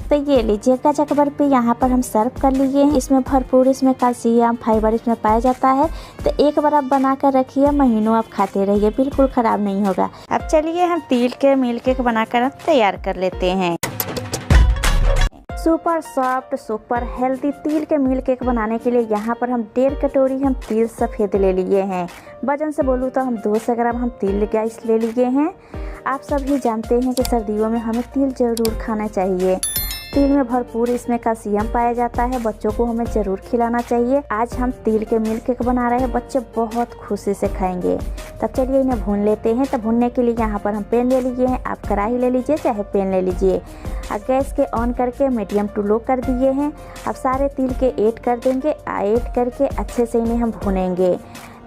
तो ये लीजिए गज्जक बर्फी यहाँ पर हम सर्व कर लिए हैं। इसमें भरपूर कैल्शियम फाइबर इसमें पाया जाता है। तो एक बार आप बना कर रखिए, महीनों आप खाते रहिए, बिल्कुल ख़राब नहीं होगा। अब चलिए हम तिल के मिल्क केक बनाकर तैयार कर लेते हैं। सुपर सॉफ्ट सुपर हेल्दी तिल के मिल्क केक बनाने के लिए यहाँ पर हम 1.5 कटोरी हम तिल सफ़ेद ले लिए हैं। वजन से बोलूँ तो हम 200 ग्राम हम तिल गैस ले लिए हैं। आप सभी जानते हैं कि सर्दियों में हमें तिल ज़रूर खाना चाहिए। तिल में भरपूर इसमें कैल्शियम पाया जाता है, बच्चों को हमें ज़रूर खिलाना चाहिए। आज हम तिल के मिल्क केक बना रहे हैं, बच्चे बहुत खुशी से खाएंगे। तब चलिए इन्हें भून लेते हैं। तो भूनने के लिए यहाँ पर हम पैन ले लीजिए हैं, आप कढ़ाई ले लीजिए चाहे पैन ले लीजिए। अब गैस के ऑन करके मीडियम टू लो कर दिए हैं। अब सारे तिल के ऐड कर देंगे, ऐड करके अच्छे से इन्हें हम भूनेंगे।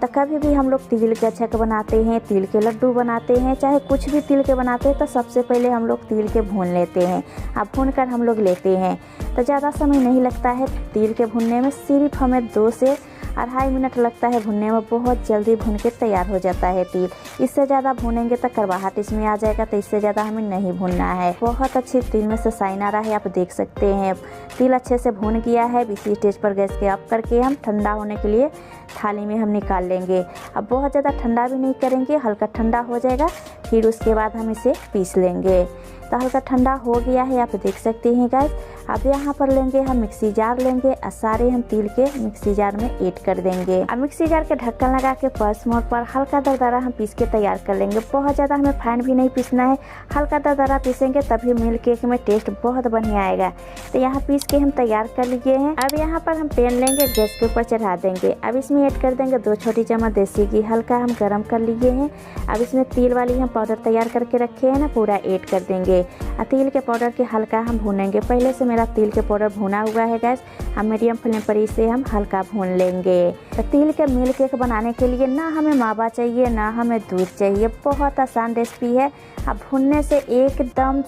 तो कभी भी हम लोग तिल गज्जक बनाते हैं, तिल के लड्डू बनाते हैं, चाहे कुछ भी तिल के बनाते हैं, तो सबसे पहले हम लोग तिल के भून लेते हैं। अब भून कर हम लोग लेते हैं। तो ज़्यादा समय नहीं लगता है तिल के भुनने में, सिर्फ हमें 2 से 2.5 मिनट लगता है भुनने में। बहुत जल्दी भुन के तैयार हो जाता है तिल। इससे ज़्यादा भुनेंगे तो कड़वाहट इसमें आ जाएगा, तो इससे ज़्यादा हमें नहीं भुनना है। बहुत अच्छी तिल में से साइन आ रहा है, आप देख सकते हैं। तिल अच्छे से भुन गया है। इसी स्टेज पर गैस के ऑफ करके हम ठंडा होने के लिए थाली में हम निकाल लेंगे। अब बहुत ज़्यादा ठंडा भी नहीं करेंगे, हल्का ठंडा हो जाएगा, फिर उसके बाद हम इसे पीस लेंगे। तो हल्का ठंडा हो गया है, आप देख सकते हैं गाइस। अब यहाँ पर लेंगे हम मिक्सी जार लेंगे और सारे हम तिल के मिक्सी जार में ऐड कर देंगे। अब मिक्सी जार के ढक्कन लगा के पल्स मोड पर हल्का दरदरा हम पीस के तैयार कर लेंगे। बहुत ज़्यादा हमें फाइन भी नहीं पीसना है, हल्का दरदरा पीसेंगे तभी मिल्क केक में टेस्ट बहुत बढ़िया आएगा। तो यहाँ पीस के हम तैयार कर लिए हैं। अब यहाँ पर हम पैन लेंगे, गैस के ऊपर चढ़ा देंगे। अब इसमें ऐड कर देंगे 2 छोटी चम्मच देसी घी, हल्का हम गर्म कर लिए हैं। अब इसमें तिल वाली हम पाउडर तैयार करके रखे हैं ना, पूरा ऐड कर देंगे। तिल के पाउडर के हल्का हम भूनेंगे। पहले से मेरा तिल के पाउडर भुना हुआ है गैस। हम मीडियम फ्लेम पर इसे हम हल्का भून लेंगे। तो तिल के मिल्क केक बनाने के लिए ना हमें मावा चाहिए ना हमें दूध चाहिए, बहुत आसान रेसिपी है। अब भुनने से एकदम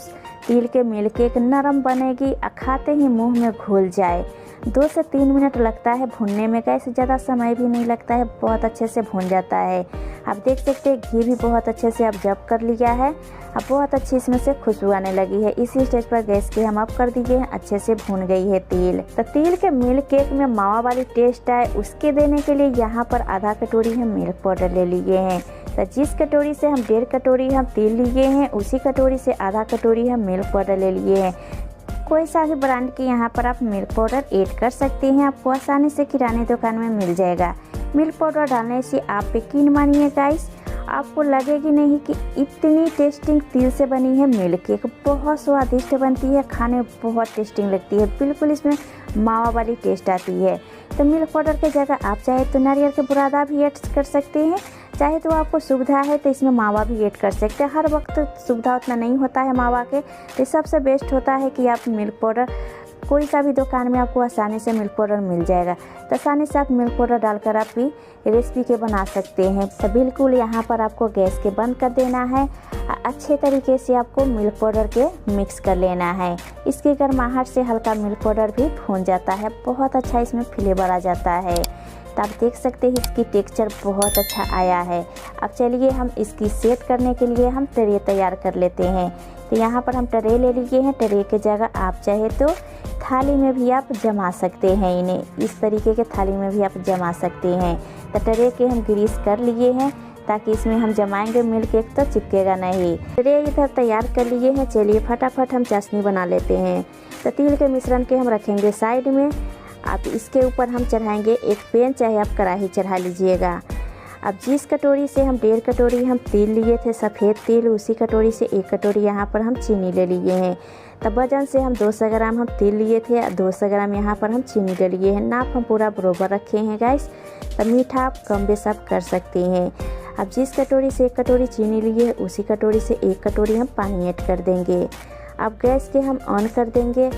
तिल के मिल्क केक नरम बनेगी, खाते ही मुंह में घुल जाए। 2 से 3 मिनट लगता है भुनने में गैस, ज़्यादा समय भी नहीं लगता है, बहुत अच्छे से भुन जाता है। आप देख सकते हैं घी भी बहुत अच्छे से ऑब्जर्व कर लिया है। अब बहुत अच्छी इसमें से खुशबू आने लगी है। इसी स्टेज पर गैस के हम ऑफ कर दिए हैं, अच्छे से भून गई है तिल। तो तिल के मिल्क केक में मावा वाली टेस्ट आए उसके देने के लिए यहाँ पर आधा कटोरी हम मिल्क पाउडर ले लिए हैं। तो जिस कटोरी से हम 1.5 कटोरी हम तिल लिए हैं, उसी कटोरी से आधा कटोरी हम मिल्क पाउडर ले लिए हैं। कोई सा भी ब्रांड के यहाँ पर आप मिल्क पाउडर ऐड कर सकते हैं, आपको आसानी से किराने दुकान में मिल जाएगा। मिल्क पाउडर डालने से आप यकीन मानिए गाइस, आपको लगेगी नहीं कि इतनी टेस्टिंग तिल से बनी है मिल्क केक। बहुत स्वादिष्ट बनती है, खाने में बहुत टेस्टिंग लगती है, बिल्कुल इसमें मावा वाली टेस्ट आती है। तो मिल्क पाउडर की जगह आप चाहे तो नारियल के बुरादा भी ऐड कर सकते हैं, चाहे तो आपको सुविधा है तो इसमें मावा भी ऐड कर सकते हैं। हर वक्त सुविधा उतना नहीं होता है मावा के, तो सबसे बेस्ट होता है कि आप मिल्क पाउडर कोई सा भी दुकान में आपको आसानी से मिल्क पाउडर मिल जाएगा, तो आसानी से आप मिल्क पाउडर डालकर आप भी रेसिपी के बना सकते हैं। तो बिल्कुल यहाँ पर आपको गैस के बंद कर देना है, अच्छे तरीके से आपको मिल्क पाउडर के मिक्स कर लेना है। इसकी गर्माहट से हल्का मिल्क पाउडर भी भून जाता है, बहुत अच्छा इसमें फ्लेवर आ जाता है। तो आप देख सकते हैं इसकी टेक्सचर बहुत अच्छा आया है। अब चलिए हम इसकी सेट करने के लिए हम ट्रे तैयार कर लेते हैं। तो यहाँ पर हम ट्रे ले लिए हैं, ट्रे की जगह आप चाहे तो थाली में भी आप जमा सकते हैं, इन्हें इस तरीके के थाली में भी आप जमा सकते हैं। तो ट्रे के हम ग्रीस कर लिए हैं ताकि इसमें हम जमाएंगे मिल्क केक तो चिपकेगा नहीं। ट्रे इधर तैयार कर लिए हैं, चलिए फटाफट हम चाशनी बना लेते हैं। तो तिल के मिश्रण के हम रखेंगे साइड में। आप इसके ऊपर हम चढ़ाएंगे एक पैन, चाहे आप कढ़ाई चढ़ा लीजिएगा। अब जिस कटोरी से हम 1.5 कटोरी हम तिल लिए थे सफ़ेद तिल, उसी कटोरी से 1 कटोरी यहाँ पर हम चीनी ले लिए हैं। तब वजन से हम 200 ग्राम हम तिल लिए थे, 200 ग्राम यहाँ पर हम चीनी ले लिए हैं। नाप हम पूरा बराबर रखे हैं गाइस। तब मीठा आप कम बेश आप कर सकते हैं। अब जिस कटोरी से 1 कटोरी चीनी लिए है, उसी कटोरी से 1 कटोरी हम पानी ऐड कर देंगे। अब गैस के हम ऑन कर देंगे।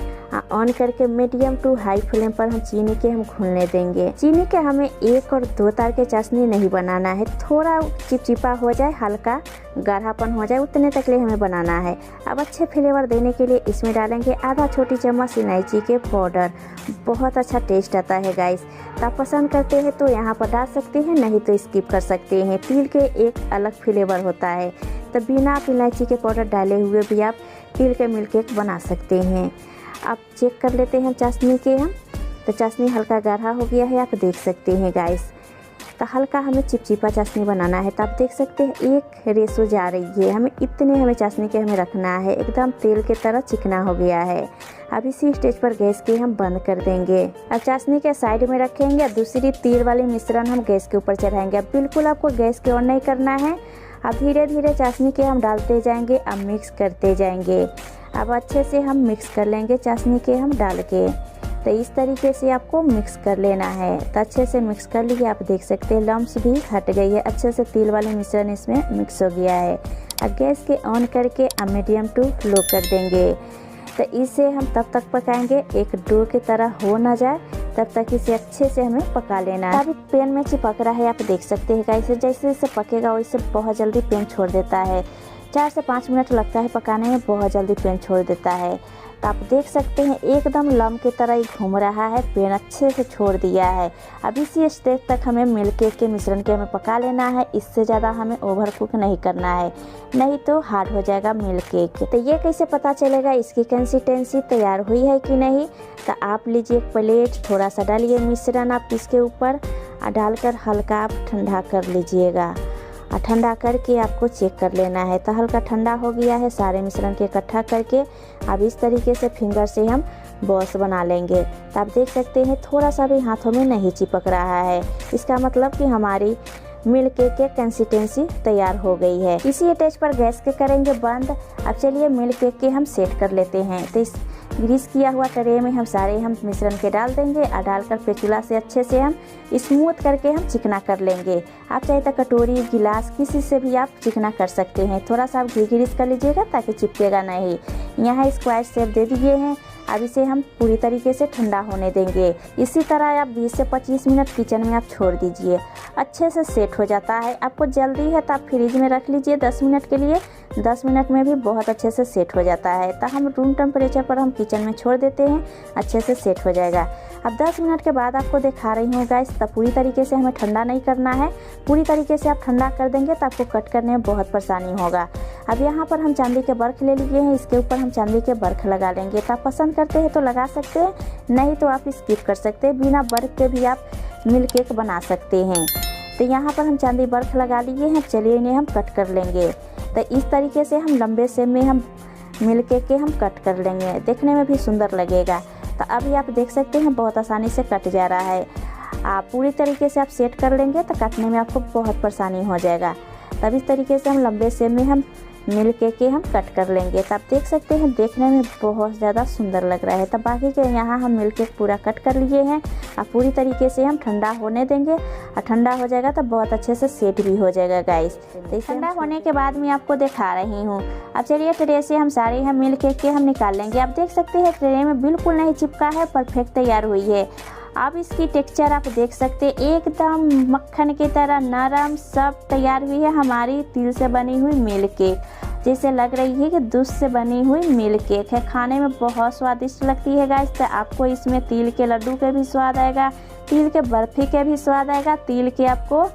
ऑन करके मीडियम टू हाई फ्लेम पर हम चीनी के हम घुलने देंगे। चीनी के हमें 1 और 2 तार के चाशनी नहीं बनाना है, थोड़ा चिपचिपा हो जाए, हल्का गाढ़ापन हो जाए, उतने तक लिए हमें बनाना है। अब अच्छे फ्लेवर देने के लिए इसमें डालेंगे आधा छोटी चम्मच इलायची के पाउडर। बहुत अच्छा टेस्ट आता है गाइस। तो आप पसंद करते हैं तो यहाँ पर डाल सकते हैं, नहीं तो स्किप कर सकते हैं। तिल के एक अलग फ्लेवर होता है, तो बिना आप इलायची के पाउडर डाले हुए भी आप तिल के मिल्क केक बना सकते हैं। आप चेक कर लेते हैं चाशनी के हम, तो चाशनी हल्का गाढ़ा हो गया है, आप देख सकते हैं गाइस। तो हल्का हमें चिपचिपा चाशनी बनाना है, तो आप देख सकते हैं एक रेशो जा रही है, हमें चाशनी के हमें रखना है, एकदम तेल के तरह चिकना हो गया है। अब इसी स्टेज पर गैस के हम बंद कर देंगे। अब चाशनी के साइड में रखेंगे, दूसरी तिल वाली मिश्रण हम गैस के ऊपर चढ़ाएंगे। अब बिल्कुल आपको गैस के ऑन नहीं करना है। अब धीरे धीरे चाशनी के हम डालते जाएंगे, अब मिक्स करते जाएंगे। अब अच्छे से हम मिक्स कर लेंगे चाशनी के हम डाल के। तो इस तरीके से आपको मिक्स कर लेना है। तो अच्छे से मिक्स कर लीजिए, आप देख सकते हैं लम्स भी हट गई है, अच्छे से तिल वाली मिश्रण इसमें मिक्स हो गया है। अब गैस के ऑन करके अब मीडियम टू लो कर देंगे। तो इसे हम तब तक पकाएंगे एक डो की तरह हो ना जाए, तब तक इसे अच्छे से हमें पका लेना है। अभी पैन में चिपक रहा है, आप देख सकते हैं गाइस। जैसे जैसे पकेगा वैसे बहुत जल्दी पैन छोड़ देता है, 4 से 5 मिनट लगता है पकाने में, बहुत जल्दी पैन छोड़ देता है। तो आप देख सकते हैं एकदम लम की तरह ही घूम रहा है, पैन अच्छे से छोड़ दिया है। अब इसी स्टेज तक हमें मिल्क केक के मिश्रण के हमें पका लेना है, इससे ज़्यादा हमें ओवर कुक नहीं करना है, नहीं तो हार्ड हो जाएगा मिल्क केक। तो ये कैसे पता चलेगा इसकी कंसिस्टेंसी तैयार हुई है कि नहीं? तो आप लीजिए एक प्लेट, थोड़ा सा डालिए मिश्रण आप इसके ऊपर, डालकर हल्का आप ठंडा कर लीजिएगा। और ठंडा करके आपको चेक कर लेना है। तो हल्का ठंडा हो गया है, सारे मिश्रण के इकट्ठा करके अब इस तरीके से फिंगर से हम बॉल्स बना लेंगे। तो आप देख सकते हैं थोड़ा सा भी हाथों में नहीं चिपक रहा है, इसका मतलब कि हमारी मिल्क केक के कंसिस्टेंसी तैयार हो गई है। इसी स्टेज पर गैस के करेंगे बंद। अब चलिए मिल्क केक के हम सेट कर लेते हैं। तो इस ग्रीस किया हुआ ट्रे में हम सारे मिश्रण के डाल देंगे और डालकर पेचुला से अच्छे से हम स्मूथ करके हम चिकना कर लेंगे। आप चाहे तो कटोरी, गिलास, किसी से भी आप चिकना कर सकते हैं। थोड़ा सा आप घी ग्रीस कर लीजिएगा ताकि चिपकेगा नहीं। यहाँ स्क्वायर शेप दे दिए हैं। अब इसे हम पूरी तरीके से ठंडा होने देंगे। इसी तरह आप 20 से 25 मिनट किचन में आप छोड़ दीजिए, अच्छे से सेट हो जाता है। आपको जल्दी है तो आप फ्रिज में रख लीजिए 10 मिनट के लिए, 10 मिनट में भी बहुत अच्छे से सेट हो जाता है। तो हम रूम टेम्परेचर पर हम किचन में छोड़ देते हैं, अच्छे से सेट हो जाएगा। अब 10 मिनट के बाद आपको दिखा रही हूँ गाइस। तब पूरी तरीके से हमें ठंडा नहीं करना है, पूरी तरीके से आप ठंडा कर देंगे तो आपको कट करने में बहुत परेशानी होगा। अब यहाँ पर हम चांदी के बर्फ ले लिए हैं, इसके ऊपर हम चांदी के बर्फ लगा लेंगे। तो आप पसंद करते हैं तो लगा सकते हैं, नहीं तो आप स्किप कर सकते हैं। बिना बर्फ के भी आप मिल्क केक बना सकते हैं। तो यहाँ पर हम चांदी बर्फ लगा लिए हैं, चलिए इन्हें हम कट कर लेंगे। तो इस तरीके से हम लंबे शेप में हम मिल्क केक के हम कट कर लेंगे, देखने में भी सुंदर लगेगा। तो अभी आप देख सकते हैं बहुत आसानी से कट जा रहा है। आप पूरी तरीके से आप सेट कर लेंगे तो काटने में आपको बहुत परेशानी हो जाएगा। तब इस तरीके से हम लंबे शेप में हम मिल्क केक के हम कट कर लेंगे। तो आप देख सकते हैं देखने में बहुत ज़्यादा सुंदर लग रहा है। तो बाकी के यहाँ हम मिल्क केक पूरा कट कर लिए हैं। अब पूरी तरीके से हम ठंडा होने देंगे, और ठंडा हो जाएगा तो बहुत अच्छे से सेट भी हो जाएगा गाइस। तो ठंडा होने के बाद मैं आपको दिखा रही हूँ। अब चलिए ट्रे से हम सारे मिल्क केक के हम निकाल लेंगे। आप देख सकते हैं ट्रे में बिल्कुल नहीं चिपका है, परफेक्ट तैयार हुई है। अब इसकी टेक्सचर आप देख सकते हैं एकदम मक्खन की तरह नरम सब तैयार हुई है हमारी तिल से बनी हुई मिल्क केक। जैसे लग रही है कि दूध से बनी हुई मिल्क केक है, खाने में बहुत स्वादिष्ट लगती है गाइस। तो आपको इसमें तिल के लड्डू के भी स्वाद आएगा, तिल के बर्फी के भी स्वाद आएगा, तिल के आपको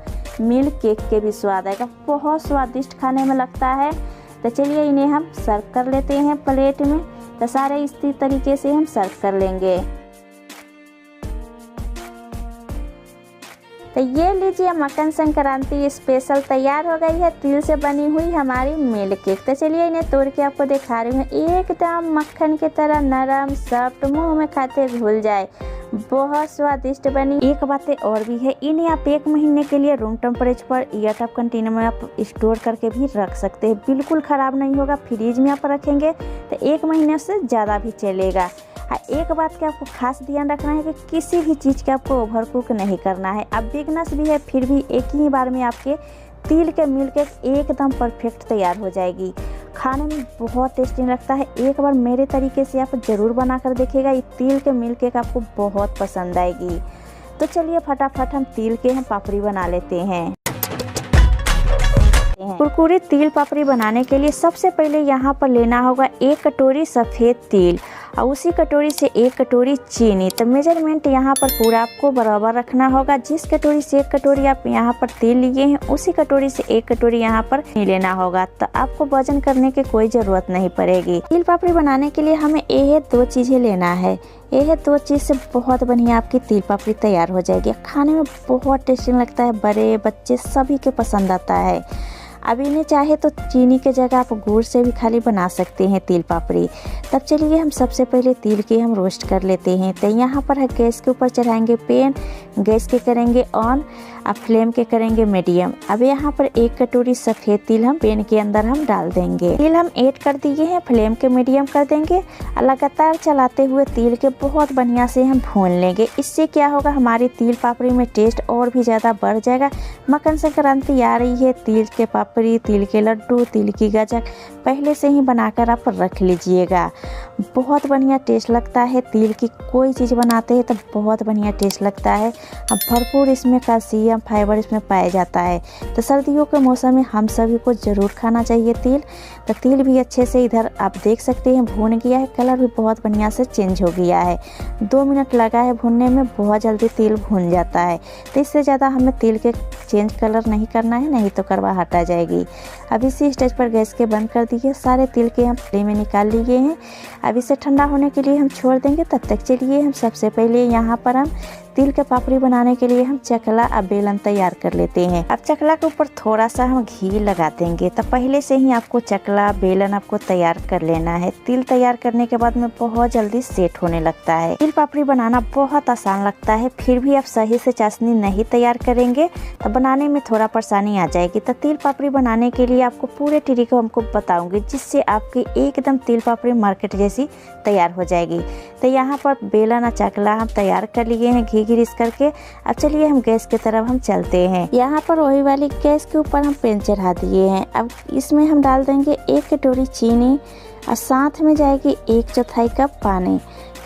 मिल्क केक के भी स्वाद आएगा, बहुत स्वादिष्ट खाने में लगता है। तो चलिए इन्हें हम सर्व कर लेते हैं प्लेट में। तो सारे इसी तरीके से हम सर्व कर लेंगे। तो ये लीजिए मकर संक्रांति स्पेशल तैयार हो गई है तिल से बनी हुई हमारी मिल्क केक। तो चलिए इन्हें तोड़ के आपको दिखा रही हूँ, एकदम मक्खन की तरह नरम सॉफ्ट, मुंह में खाते घुल जाए, बहुत स्वादिष्ट बनी। एक बात और भी है, इन्हें आप 1 महीने के लिए रूम टेम्परेचर पर एयरटाइट कंटेनर में आप स्टोर करके भी रख सकते हैं, बिल्कुल ख़राब नहीं होगा। फ्रिज में आप रखेंगे तो 1 महीने से ज़्यादा भी चलेगा। एक बात का आपको खास ध्यान रखना है कि किसी भी चीज़ का आपको ओवर कुक नहीं करना है। अब बिगनर्स भी है फिर भी एक ही बार में आपके तिल के मिल्क केक एकदम परफेक्ट तैयार हो जाएगी, खाने में बहुत टेस्टी लगता है। एक बार मेरे तरीके से आप ज़रूर बना कर देखिएगा, ये तिल के मिल्क केक आपको बहुत पसंद आएगी। तो चलिए फटाफट हम तिल के पापड़ी बना लेते हैं। कुरकुरे तिल पापड़ी बनाने के लिए सबसे पहले यहाँ पर लेना होगा 1 कटोरी सफ़ेद तिल और उसी कटोरी से 1 कटोरी चीनी। तो मेजरमेंट यहाँ पर पूरा आपको बराबर रखना होगा। जिस कटोरी से 1 कटोरी आप यहाँ पर तिल लिए हैं उसी कटोरी से 1 कटोरी यहाँ पर चीनी लेना होगा। तो आपको वजन करने की कोई ज़रूरत नहीं पड़ेगी। तिल पापड़ी बनाने के लिए हमें ये 2 चीज़ें लेना है। यह 2 चीज़ से बहुत बढ़िया आपकी तिल पापड़ी तैयार हो जाएगी। खाने में बहुत टेस्टी लगता है, बड़े बच्चे सभी के पसंद आता है। अब इन्हें चाहे तो चीनी के जगह आप गुड़ से भी खाली बना सकते हैं तिल पापड़ी। तब चलिए हम सबसे पहले तिल के रोस्ट कर लेते हैं। तो यहाँ पर गैस के ऊपर चढ़ाएंगे पैन, गैस के करेंगे ऑन, अब फ्लेम के करेंगे मीडियम। अब यहाँ पर 1 कटोरी सफ़ेद तिल हम पैन के अंदर हम डाल देंगे। तिल हम ऐड कर दिए हैं, फ्लेम के मीडियम कर देंगे और लगातार चलाते हुए तिल के बहुत बढ़िया से हम भून लेंगे। इससे क्या होगा, हमारी तिल पापड़ी में टेस्ट और भी ज़्यादा बढ़ जाएगा। मकर संक्रांति आ रही है, तिल के पापड़ी, तिल के लड्डू, तिल की गजक पहले से ही बनाकर आप रख लीजिएगा। बहुत बढ़िया टेस्ट लगता है। तिल की कोई चीज़ बनाते हैं तो बहुत बढ़िया टेस्ट लगता है। अब भरपूर इसमें कैल्शियम फाइबर इसमें पाया जाता है। तो सर्दियों के मौसम में हम सभी को ज़रूर खाना चाहिए तिल। तो तिल भी अच्छे से इधर आप देख सकते हैं भून गया है, कलर भी बहुत बढ़िया से चेंज हो गया है। 2 मिनट लगा है भूनने में, बहुत जल्दी तिल भून जाता है। तो इससे ज़्यादा हमें तिल के चेंज कलर नहीं करना है, नहीं तो करवाहट आ जाएगी। अब इसी स्टेज पर गैस के बंद कर दिए। सारे तिल के हम प्लेट में निकाल लिए हैं। अब इसे ठंडा होने के लिए हम छोड़ देंगे। तब तक चलिए हम सबसे पहले यहाँ पर हम तिल के पापड़ी बनाने के लिए हम चकला और बेलन तैयार कर लेते हैं। अब चकला के ऊपर थोड़ा सा हम घी लगा देंगे। तो पहले से ही आपको चकला बेलन आपको तैयार कर लेना है। तिल तैयार करने के बाद में बहुत जल्दी सेट होने लगता है। तिल पापड़ी बनाना बहुत आसान लगता है, फिर भी आप सही से चाशनी नहीं तैयार करेंगे तो बनाने में थोड़ा परेशानी आ जाएगी। तो तिल पापड़ी बनाने के लिए आपको पूरे तरीके हमको बताऊंगी, जिससे आपकी एकदम तिल पापड़ी मार्केट जैसी तैयार हो जाएगी। तो यहाँ पर बेलन और चकला हम तैयार कर लिए हैं घी ग्रीस करके। अब चलिए हम गैस की तरफ हम चलते हैं। यहाँ पर वही वाली गैस के ऊपर हम पैन चढ़ा दिए हैं। अब इसमें हम डाल देंगे 1 कटोरी चीनी और साथ में जाएगी 1/4 कप पानी।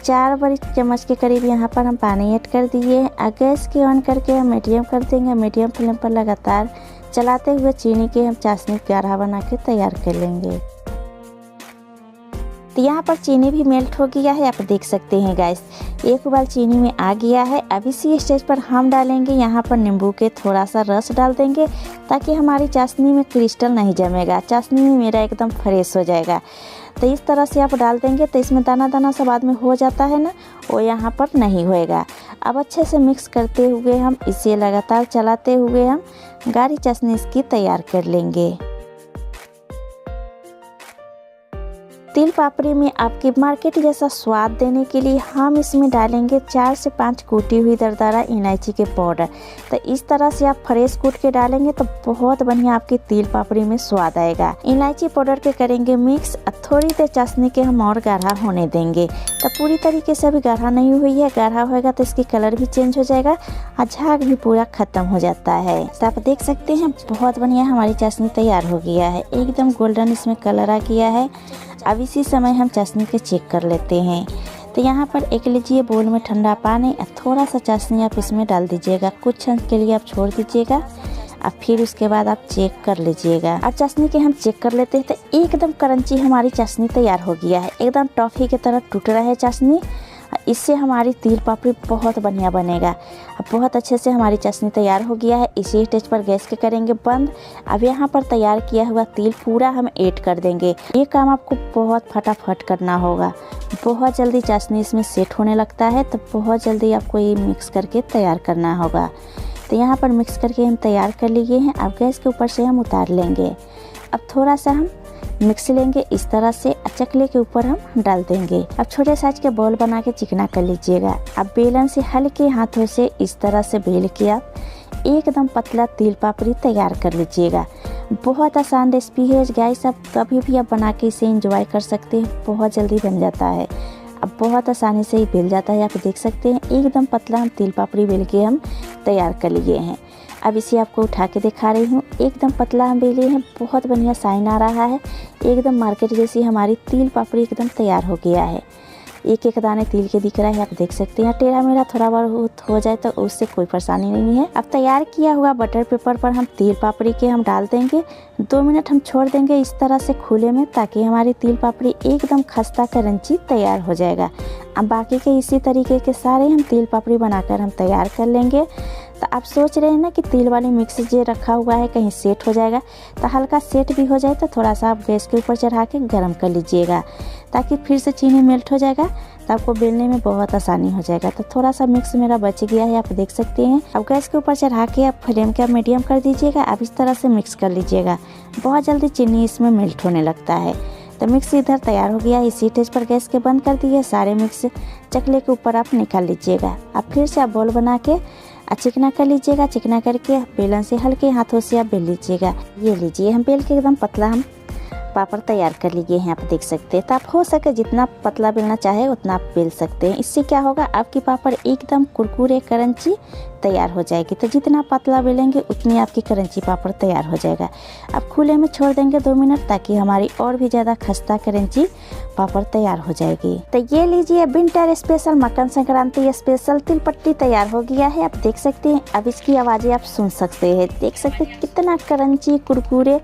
4 बड़ी चम्मच के करीब यहाँ पर हम पानी ऐड कर दिए हैं। और गैस के ऑन करके हम मीडियम कर देंगे। मीडियम फ्लेम पर लगातार चलाते हुए चीनी के हम चाशनी गाढ़ा बना के तैयार कर लेंगे। तो यहाँ पर चीनी भी मेल्ट हो गया है, आप देख सकते हैं गाइस, 1 उबाल चीनी में आ गया है। अब इसी स्टेज पर हम डालेंगे यहाँ पर नींबू के थोड़ा सा रस डाल देंगे, ताकि हमारी चाशनी में क्रिस्टल नहीं जमेगा, चाशनी में मेरा एकदम फ्रेश हो जाएगा। तो इस तरह से आप डाल देंगे तो इसमें दाना दाना सा बाद में हो जाता है ना, वो यहाँ पर नहीं होएगा। अब अच्छे से मिक्स करते हुए हम इसे लगातार चलाते हुए हम गाढ़ी चाशनी इसकी तैयार कर लेंगे। तिल पापड़ी में आपके मार्केट जैसा स्वाद देने के लिए हम इसमें डालेंगे 4 से 5 कूटी हुई दरदरा इलायची के पाउडर। तो इस तरह से आप फ्रेश कूट के डालेंगे तो बहुत बढ़िया आपकी तिल पापड़ी में स्वाद आएगा। इलायची पाउडर के करेंगे मिक्स, थोड़ी देर चाशनी के हम और गाढ़ा होने देंगे। तो पूरी तरीके से अभी गाढ़ा नहीं हुई है, गाढ़ा होएगा तो इसकी कलर भी चेंज हो जाएगा और झाग भी पूरा खत्म हो जाता है। तो आप देख सकते हैं बहुत बढ़िया हमारी चाशनी तैयार हो गया है, एकदम गोल्डन इसमें कलर आ गया है। अब इसी समय हम चाशनी के चेक कर लेते हैं। तो यहाँ पर एक लीजिए बोल में ठंडा पानी, थोड़ा सा चाशनी आप इसमें डाल दीजिएगा, कुछ क्षण के लिए आप छोड़ दीजिएगा, अब फिर उसके बाद आप चेक कर लीजिएगा। अब चाशनी के हम चेक कर लेते हैं तो एकदम क्रंची हमारी चाशनी तैयार हो गया है, एकदम टॉफ़ी की तरह टूट रहा है चाशनी। इससे हमारी तिल पापड़ी बहुत बढ़िया बनेगा। अब बहुत अच्छे से हमारी चाशनी तैयार हो गया है। इसी स्टेज पर गैस के करेंगे बंद। अब यहाँ पर तैयार किया हुआ तिल पूरा हम ऐड कर देंगे। ये काम आपको बहुत फटाफट करना होगा, बहुत जल्दी चाशनी इसमें सेट होने लगता है, तो बहुत जल्दी आपको ये मिक्स करके तैयार करना होगा। तो यहाँ पर मिक्स करके हम तैयार कर लिए हैं। अब गैस के ऊपर से हम उतार लेंगे। अब थोड़ा सा हम मिक्स लेंगे इस तरह से, चकले के ऊपर हम डाल देंगे। अब छोटे साइज के बॉल बना के चिकना कर लीजिएगा। अब बेलन से हल्के हाथों से इस तरह से बेल के आप एकदम पतला तिल पापड़ी तैयार कर लीजिएगा। बहुत आसान रेसिपी है गाइस, आप कभी भी आप बना के इसे एंजॉय कर सकते हैं, बहुत जल्दी बन जाता है। अब बहुत आसानी से ही बेल जाता है, आप देख सकते हैं एकदम पतला हम तिल पापड़ी बेल के हम तैयार कर लिए हैं। अब इसे आपको उठा के दिखा रही हूँ। एकदम पतला हम बेले हैं, बहुत बढ़िया साइन आ रहा है, एकदम मार्केट जैसी हमारी तिल पापड़ी एकदम तैयार हो गया है। एक एक दाने तिल के दिख रहा है, आप देख सकते हैं। टेढ़ा मेढ़ा थोड़ा बहुत हो जाए तो उससे कोई परेशानी नहीं है। अब तैयार किया हुआ बटर पेपर पर हम तिल पापड़ी के हम डाल देंगे। 2 मिनट हम छोड़ देंगे इस तरह से खुले में, ताकि हमारी तिल पापड़ी एकदम खस्ता क्रंची तैयार हो जाएगा। अब बाकी के इसी तरीके के सारे हम तिल पापड़ी बनाकर हम तैयार कर लेंगे। तो आप सोच रहे हैं ना कि तिल वाली मिक्स जो रखा हुआ है कहीं सेट हो जाएगा, तो हल्का सेट भी हो जाए तो थोड़ा सा आप गैस के ऊपर चढ़ा के गर्म कर लीजिएगा, ताकि फिर से चीनी मेल्ट हो जाएगा, तो आपको बेलने में बहुत आसानी हो जाएगा। तो थोड़ा सा मिक्स मेरा बच गया है, आप देख सकते हैं। अब गैस के ऊपर चढ़ा के आप फ्लेम का मीडियम कर दीजिएगा। आप इस तरह से मिक्स कर लीजिएगा, बहुत जल्दी चीनी इसमें मेल्ट होने लगता है। तो मिक्स इधर तैयार हो गया। इसी स्टेज पर गैस के बंद कर दिए। सारे मिक्स चकले के ऊपर आप निकाल लीजिएगा। अब फिर से आप बॉल बना के चिकना कर लीजिएगा। चिकना करके बेलन से हल्के हाथों से आप बेल लीजिएगा। ये लीजिए, हम बेल के एकदम पतला हम पापड़ तैयार कर लीजिए हैं, आप देख सकते हैं। तो आप हो सके जितना पतला बेलना चाहे उतना आप बेल सकते हैं। इससे क्या होगा, आपकी पापड़ एकदम कुरकुरे क्रंची तैयार हो जाएगी। तो जितना पतला बेलेंगे उतनी आपकी क्रंची पापड़ तैयार हो जाएगा। अब खुले में छोड़ देंगे 2 मिनट, ताकि हमारी और भी ज़्यादा खस्ता क्रंची पापड़ तैयार हो जाएगी। तो ये लीजिए, winter special Makar Sankranti special तिल पट्टी तैयार हो गया है, आप देख सकते हैं। अब इसकी आवाज़ें आप सुन सकते हैं, देख सकते हैं कितना क्रंची कुरकुरे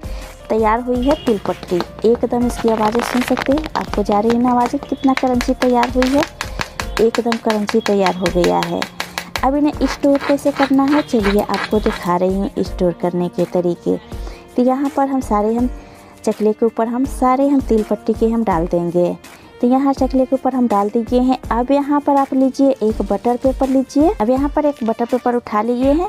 तैयार हुई है तिल पट्टी। एकदम इसकी आवाज़ें सुन सकते हैं, आपको जा रही है ना आवाज़ें, कितना क्रंची तैयार हुई है, एकदम क्रंची तैयार हो गया है। अब इन्हें स्टोर कैसे करना है, चलिए आपको दिखा रही हूँ स्टोर करने के तरीके। तो यहाँ पर हम चकले के ऊपर हम तिल पट्टी के हम डाल देंगे। तो यहाँ चकले के ऊपर हम डाल दिए हैं। अब यहाँ पर आप लीजिए एक बटर पेपर लीजिए। अब यहाँ पर एक बटर पेपर उठा लिए हैं।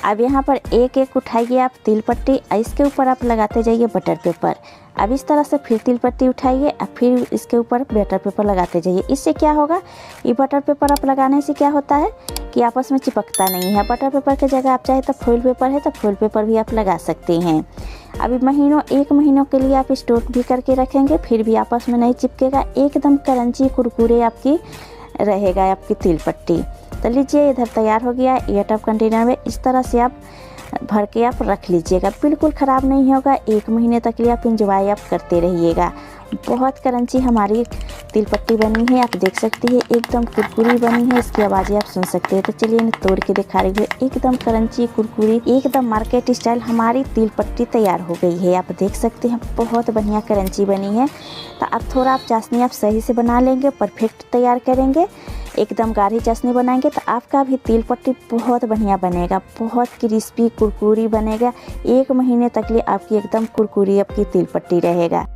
अब यहाँ पर एक एक उठाइए आप तिल पट्टी, इसके ऊपर आप लगाते जाइए बटर पेपर। अब इस तरह से फिर तिल पट्टी उठाइए, अब फिर इसके ऊपर बटर पेपर लगाते जाइए। इससे क्या होगा, ये बटर पेपर आप लगाने से क्या होता है कि आपस में चिपकता नहीं है। बटर पेपर की जगह आप चाहे तो फॉइल पेपर है तो फॉइल पेपर भी आप लगा सकते हैं। अभी एक महीनों के लिए आप स्टोर भी करके रखेंगे, फिर भी आपस में नहीं चिपकेगा, एकदम क्रंची कुरकुरे आपकी रहेगा आपकी तिल पट्टी। तो लीजिए, इधर तैयार हो गया। एयरटाइट कंटेनर में इस तरह से आप भर के आप रख लीजिएगा, बिल्कुल ख़राब नहीं होगा। 1 महीने तक लिए आप इंजॉय आप करते रहिएगा। बहुत क्रंची हमारी तिल पट्टी बनी है, आप देख सकते हैं, एकदम कुरकुरी बनी है। इसकी आवाज़ें आप सुन सकते हैं। तो चलिए इन्हें तोड़ के दिखा रही हूँ। एकदम क्रंची कुरकुरी एकदम मार्केट स्टाइल हमारी तिल पट्टी तैयार हो गई है, आप देख सकते हैं। बहुत बढ़िया क्रंची बनी है। तो अब थोड़ा आप चाशनी आप सही से बना लेंगे, परफेक्ट तैयार करेंगे, एकदम गाढ़ी चाशनी बनाएंगे, तो आपका भी तिल पट्टी बहुत बढ़िया बनेगा, बहुत क्रिस्पी कुरकुरी बनेगा। 1 महीने तक लिए आपकी एकदम कुरकुरी आपकी तिल पट्टी रहेगा।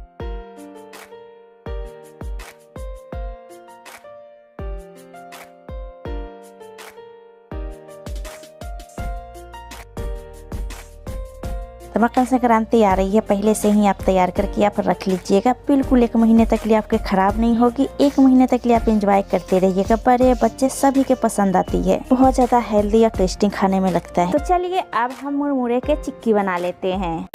तो मकर संक्रांति आ रही है, पहले से ही आप तैयार करके आप रख लीजिएगा। बिल्कुल 1 महीने तक लिए आपके ख़राब नहीं होगी। 1 महीने तक लिए आप एंजॉय करते रहिएगा। बड़े बच्चे सभी के पसंद आती है, बहुत ज़्यादा हेल्दी और टेस्टी खाने में लगता है। तो चलिए अब हम मुरमुरे के चिक्की बना लेते हैं।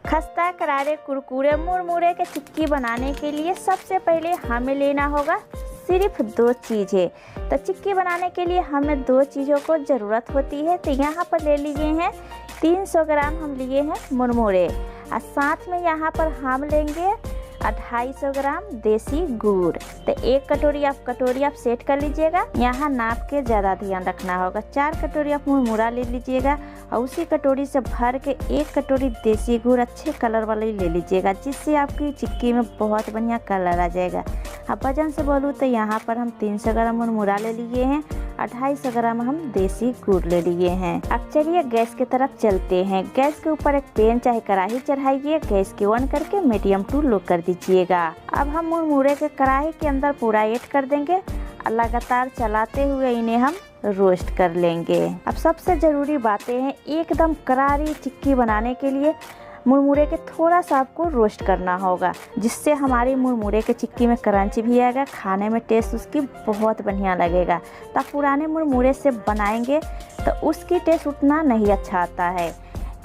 खस्ता करारे कुरकुरे मुरमुरे के चिक्की बनाने के लिए सबसे पहले हमें लेना होगा सिर्फ 2 चीज़ें। तो चिक्की बनाने के लिए हमें 2 चीज़ों को ज़रूरत होती है। तो यहाँ पर ले लिए हैं 300 ग्राम हम लिए हैं मुरमुरे, और साथ में यहाँ पर हम लेंगे 250 ग्राम देसी गुड़। तो 1 कटोरी आप सेट कर लीजिएगा। यहाँ नाप के ज़्यादा ध्यान रखना होगा। 4 कटोरी आप मुरमुरा ले लीजिएगा, और उसी कटोरी से भर के 1 कटोरी देसी गुड़ अच्छे कलर वाली ले लीजिएगा, जिससे आपकी चिक्की में बहुत बढ़िया कलर आ जाएगा। अब वजन से बोलूँ तो यहाँ पर हम 300 ग्राम मुरमुरा ले लिए हैं, 250 ग्राम हम देसी गुड़ ले लिए हैं। अब चलिए गैस की तरफ चलते हैं। गैस के ऊपर एक पैन चाहे कढ़ाई चढ़ाइए, गैस की ऑन करके मीडियम टू लो कर दीजिएगा। अब हम मुरमुरे के कढ़ाई के अंदर पूरा ऐड कर देंगे, और लगातार चलाते हुए इन्हें हम रोस्ट कर लेंगे। अब सबसे ज़रूरी बातें हैं, एकदम करारी चिक्की बनाने के लिए मुरमुरे के थोड़ा सा आपको रोस्ट करना होगा, जिससे हमारी मुरमुरे के चिक्की में क्रंच भी आएगा, खाने में टेस्ट उसकी बहुत बढ़िया लगेगा। तो पुराने मुरमुरे से बनाएंगे तो उसकी टेस्ट उतना नहीं अच्छा आता है।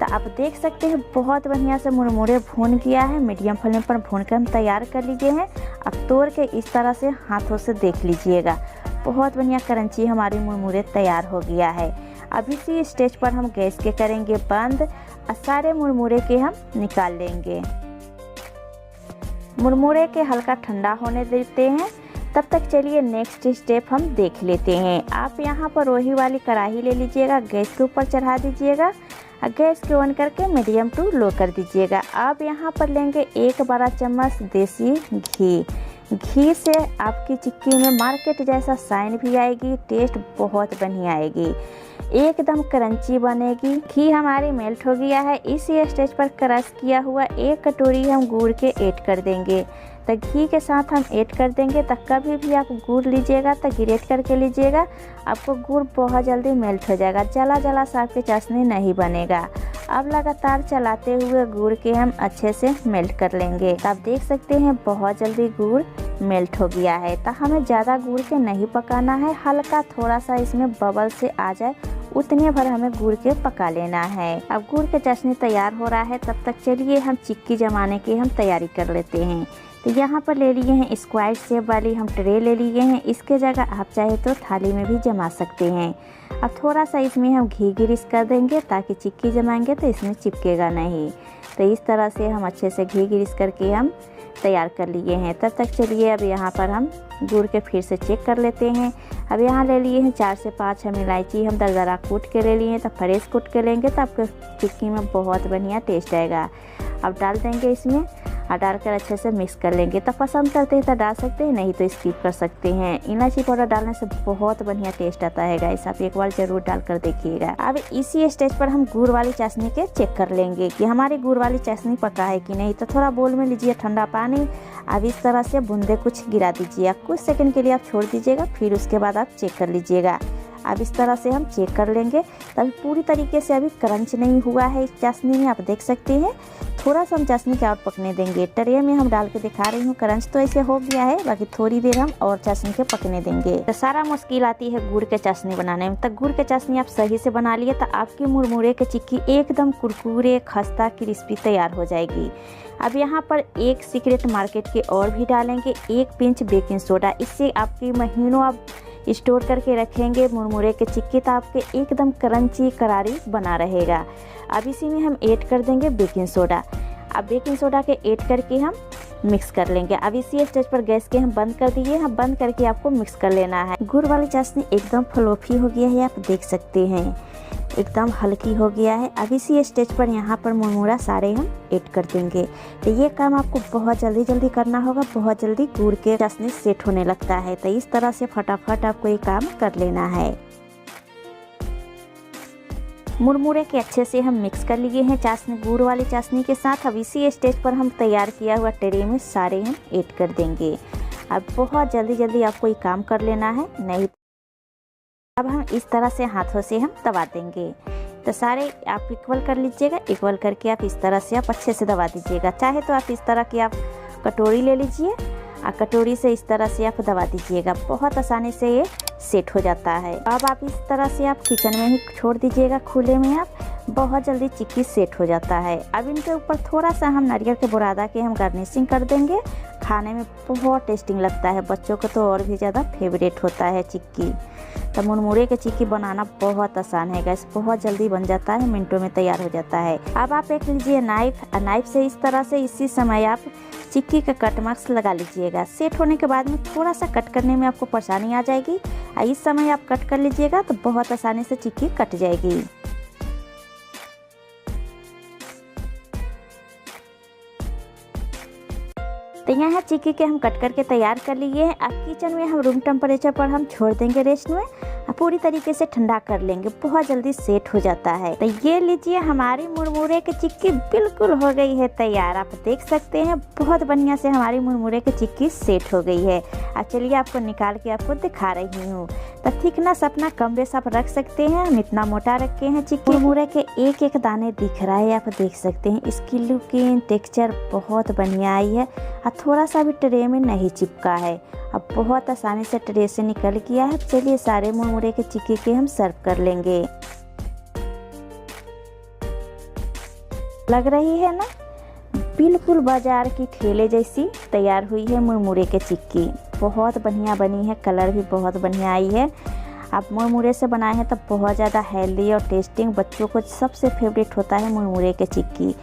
तो आप देख सकते हैं बहुत बढ़िया से मुरमुरे भून किया है, मीडियम फ्लेम पर भून कर हम तैयार कर लीजिए हैं। अब तोड़ के इस तरह से हाथों से देख लीजिएगा, बहुत बढ़िया क्रंची हमारी मुरमुरे तैयार हो गया है। अब इसी स्टेज पर हम गैस के करेंगे बंद और सारे मुरमुरे के हम निकाल लेंगे। मुरमुरे के हल्का ठंडा होने देते हैं। तब तक चलिए नेक्स्ट स्टेप हम देख लेते हैं। आप यहाँ पर वही वाली कढ़ाई ले लीजिएगा, गैस के ऊपर चढ़ा दीजिएगा और गैस के ऑन करके मीडियम टू लो कर दीजिएगा। आप यहाँ पर लेंगे 1 बड़ा चम्मच देसी घी। घी से आपकी चिक्की में मार्केट जैसा शाइन भी आएगी, टेस्ट बहुत बढ़िया आएगी, एकदम क्रंची बनेगी। घी हमारी मेल्ट हो गया है। इसी स्टेज पर क्रश किया हुआ 1 कटोरी हम गुड़ के ऐड कर देंगे। तो घी के साथ हम ऐड कर देंगे। तो कभी भी आप गुड़ लीजिएगा तो ग्रेट करके लीजिएगा, आपको गुड़ बहुत जल्दी मेल्ट हो जाएगा, जला जला सा आपकी चाशनी नहीं बनेगा। अब लगातार चलाते हुए गुड़ के हम अच्छे से मेल्ट कर लेंगे। तो आप देख सकते हैं बहुत जल्दी गुड़ मेल्ट हो गया है। तो हमें ज़्यादा गुड़ के नहीं पकाना है, हल्का थोड़ा सा इसमें बबल से आ जाए उतने भर हमें गुड़ के पका लेना है। अब गुड़ के चाशनी तैयार हो रहा है, तब तक चलिए हम चिक्की जमाने की हम तैयारी कर लेते हैं। तो यहाँ पर ले लिए हैं स्क्वायर शेप वाली हम ट्रे ले लिए हैं। इसके जगह आप चाहे तो थाली में भी जमा सकते हैं। अब थोड़ा सा इसमें हम घी ग्रीस कर देंगे ताकि चिक्की जमाएंगे तो इसमें चिपकेगा नहीं। तो इस तरह से हम अच्छे से घी ग्रीस करके हम तैयार कर लिए हैं। तब तक चलिए अब यहाँ पर हम गुड़ के फिर से चेक कर लेते हैं। अब यहाँ ले लिए हैं 4 से 5 हम इलायची हम दरदरा कूट के ले लिए हैं। तो फ्रेश कूट के लेंगे तो आपके चिक्की में बहुत बढ़िया टेस्ट आएगा। अब डाल देंगे इसमें और डालकर अच्छे से मिक्स कर लेंगे। तो पसंद करते हैं तो डाल सकते हैं, नहीं तो स्किप कर सकते हैं। इलायची पाउडर डालने से बहुत बढ़िया टेस्ट आता है गाइस, आप एक बार ज़रूर डाल कर देखिएगा। अब इसी स्टेज पर हम गुड़ वाली चाशनी के चेक कर लेंगे कि हमारी गुड़ वाली चाशनी पका है कि नहीं। तो थोड़ा बोल में लीजिए ठंडा पानी, अब इस तरह से बूंदे कुछ गिरा दीजिए। कुछ सेकंड के लिए आप छोड़ दीजिएगा, फिर उसके बाद आप चेक कर लीजिएगा। अब इस तरह से हम चेक कर लेंगे। तभी पूरी तरीके से अभी क्रंच नहीं हुआ है इस चाशनी में, आप देख सकते हैं। थोड़ा सा हम चाशनी के और पकने देंगे। ट्रे में हम डाल के दिखा रही हूँ, क्रंच तो ऐसे हो गया है, बाकी थोड़ी देर हम और चाशनी के पकने देंगे। तो सारा मुश्किल आती है गुड़ के चाशनी बनाने में। तो गुड़ के चाशनी आप सही से बना लिए तो आपकी मुरमुरे की चिक्की एकदम कुरकुरे खस्ता क्रिस्पी तैयार हो जाएगी। अब यहाँ पर एक सीक्रेट मार्केट के और भी डालेंगे, 1 पिंच बेकिंग सोडा। इससे आपकी महीनों आप स्टोर करके रखेंगे मुरमुरे के चिक्की, तो आपके एकदम क्रंची करारी बना रहेगा। अब इसी में हम ऐड कर देंगे बेकिंग सोडा। अब बेकिंग सोडा के ऐड करके हम मिक्स कर लेंगे। अब इसी स्टेज पर गैस के हम बंद कर दिए हैं। बंद करके आपको मिक्स कर लेना है। गुड़ वाली चाशनी एकदम फ्लॉफी हो गया है, आप देख सकते हैं, एकदम हल्की हो गया है। अब इसी स्टेज पर यहाँ पर मुरमुरा सारे हम ऐड कर देंगे। तो ये काम आपको बहुत जल्दी करना होगा, बहुत जल्दी गुड़ के चाशनी सेट होने लगता है। तो इस तरह से फटाफट आपको ये काम कर लेना है। मुरमुरे के अच्छे से हम मिक्स कर लिए हैं चाशनी गुड़ वाली चाशनी के साथ। अब इसी स्टेज पर हम तैयार किया हुआ ट्रे में सारे हम ऐड कर देंगे। अब बहुत जल्दी आपको ये काम कर लेना है, नहीं अब हम इस तरह से हाथों से हम दबा देंगे। तो सारे आप इक्वल कर लीजिएगा, इक्वल करके आप इस तरह से आप अच्छे से दबा दीजिएगा। चाहे तो आप इस तरह की आप कटोरी ले लीजिए और कटोरी से इस तरह से आप दबा दीजिएगा, बहुत आसानी से ये सेट हो जाता है। अब आप इस तरह से आप किचन में ही छोड़ दीजिएगा खुले में, आप बहुत जल्दी चिक्की सेट हो जाता है। अब इनके ऊपर थोड़ा सा हम नारियल के बुरादा के हम गार्निशिंग कर देंगे। खाने में बहुत टेस्टिंग लगता है, बच्चों को तो और भी ज़्यादा फेवरेट होता है चिक्की। तो मुरमुरे के चिक्की बनाना बहुत आसान है गैस, बहुत जल्दी बन जाता है, मिनटों में तैयार हो जाता है। अब आप एक लीजिए नाइफ, नाइफ से इस तरह से इसी समय आप चिक्की का कट मार्क्स लगा लीजिएगा। सेट होने के बाद में थोड़ा सा कट करने में आपको परेशानी आ जाएगी, इस समय आप कट कर लीजिएगा तो बहुत आसानी से चिक्की कट जाएगी। तो यहाँ चिक्की के हम कट करके तैयार कर लिए हैं। अब किचन में हम रूम टेम्परेचर पर हम छोड़ देंगे रेस्ट में, पूरी तरीके से ठंडा कर लेंगे, बहुत जल्दी सेट हो जाता है। तो ये लीजिए हमारी मुरमुरे की चिक्की बिल्कुल हो गई है तैयार। आप देख सकते हैं बहुत बढ़िया से हमारी मुरमुरे की चिक्की सेट हो गई है। अब चलिए आपको निकाल के आपको दिखा रही हूँ। तो थिकनेस अपना कम बेस आप रख सकते हैं, हम इतना मोटा रखे हैं चिक्की। मुरमुरे के एक एक दाने दिख रहा है, आप देख सकते हैं। इसकी लुकिंग टेक्सचर बहुत बढ़िया आई है और थोड़ा सा भी ट्रे में नहीं चिपका है, अब बहुत आसानी से ट्रे से निकल गया है। चलिए सारे मुरमुरे के चिक्की के हम सर्व कर लेंगे। लग रही है ना, बिल्कुल बाजार की ठेले जैसी तैयार हुई है मुरमुरे के चिक्की, बहुत बढ़िया बनी है, कलर भी बहुत बढ़िया आई है। आप मुरमुरे से बनाए हैं तो बहुत ज़्यादा हेल्दी और टेस्टिंग, बच्चों को सबसे फेवरेट होता है मुरमुरे के चिक्की।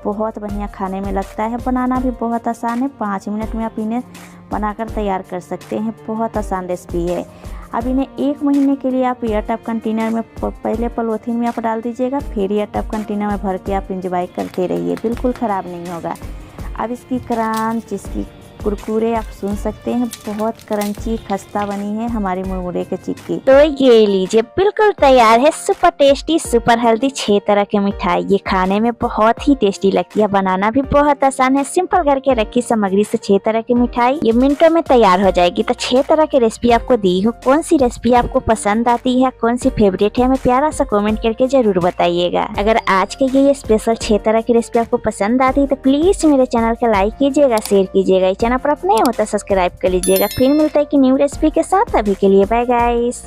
बहुत बढ़िया खाने में लगता है, बनाना भी बहुत आसान है। 5 मिनट में आप इन्हें बनाकर तैयार कर सकते हैं। बहुत आसान रेसिपी है। अब इन्हें 1 महीने के लिए आप एयरटाइट कंटेनर में पहले पॉलीथीन में आप डाल दीजिएगा, फिर एयरटाइट कंटेनर में भर के आप इंजॉय करते रहिए, बिल्कुल ख़राब नहीं होगा। अब इसकी क्रंच, इसकी कुरकुरे आप सुन सकते हैं, बहुत क्रंची खस्ता बनी है हमारी मुरमुरे की चिक्की। तो ये लीजिए, बिल्कुल तैयार है सुपर टेस्टी सुपर हेल्दी 6 तरह की मिठाई। ये खाने में बहुत ही टेस्टी लगती है, बनाना भी बहुत आसान है। सिंपल घर के रखी सामग्री से 6 तरह की मिठाई ये मिनटों में तैयार हो जाएगी। तो 6 तरह की रेसिपी आपको दी हूँ, कौन सी रेसिपी आपको पसंद आती है, कौन सी फेवरेट है, हमें प्यारा सा कॉमेंट करके जरूर बताइएगा। अगर आज के ये स्पेशल 6 तरह की रेसिपी आपको पसंद आती है तो प्लीज मेरे चैनल को लाइक कीजिएगा, शेयर कीजिएगा, पर अपने होता सब्सक्राइब कर लीजिएगा। फिर मिलता है कि न्यू रेसिपी के साथ। अभी के लिए बाय गाइस।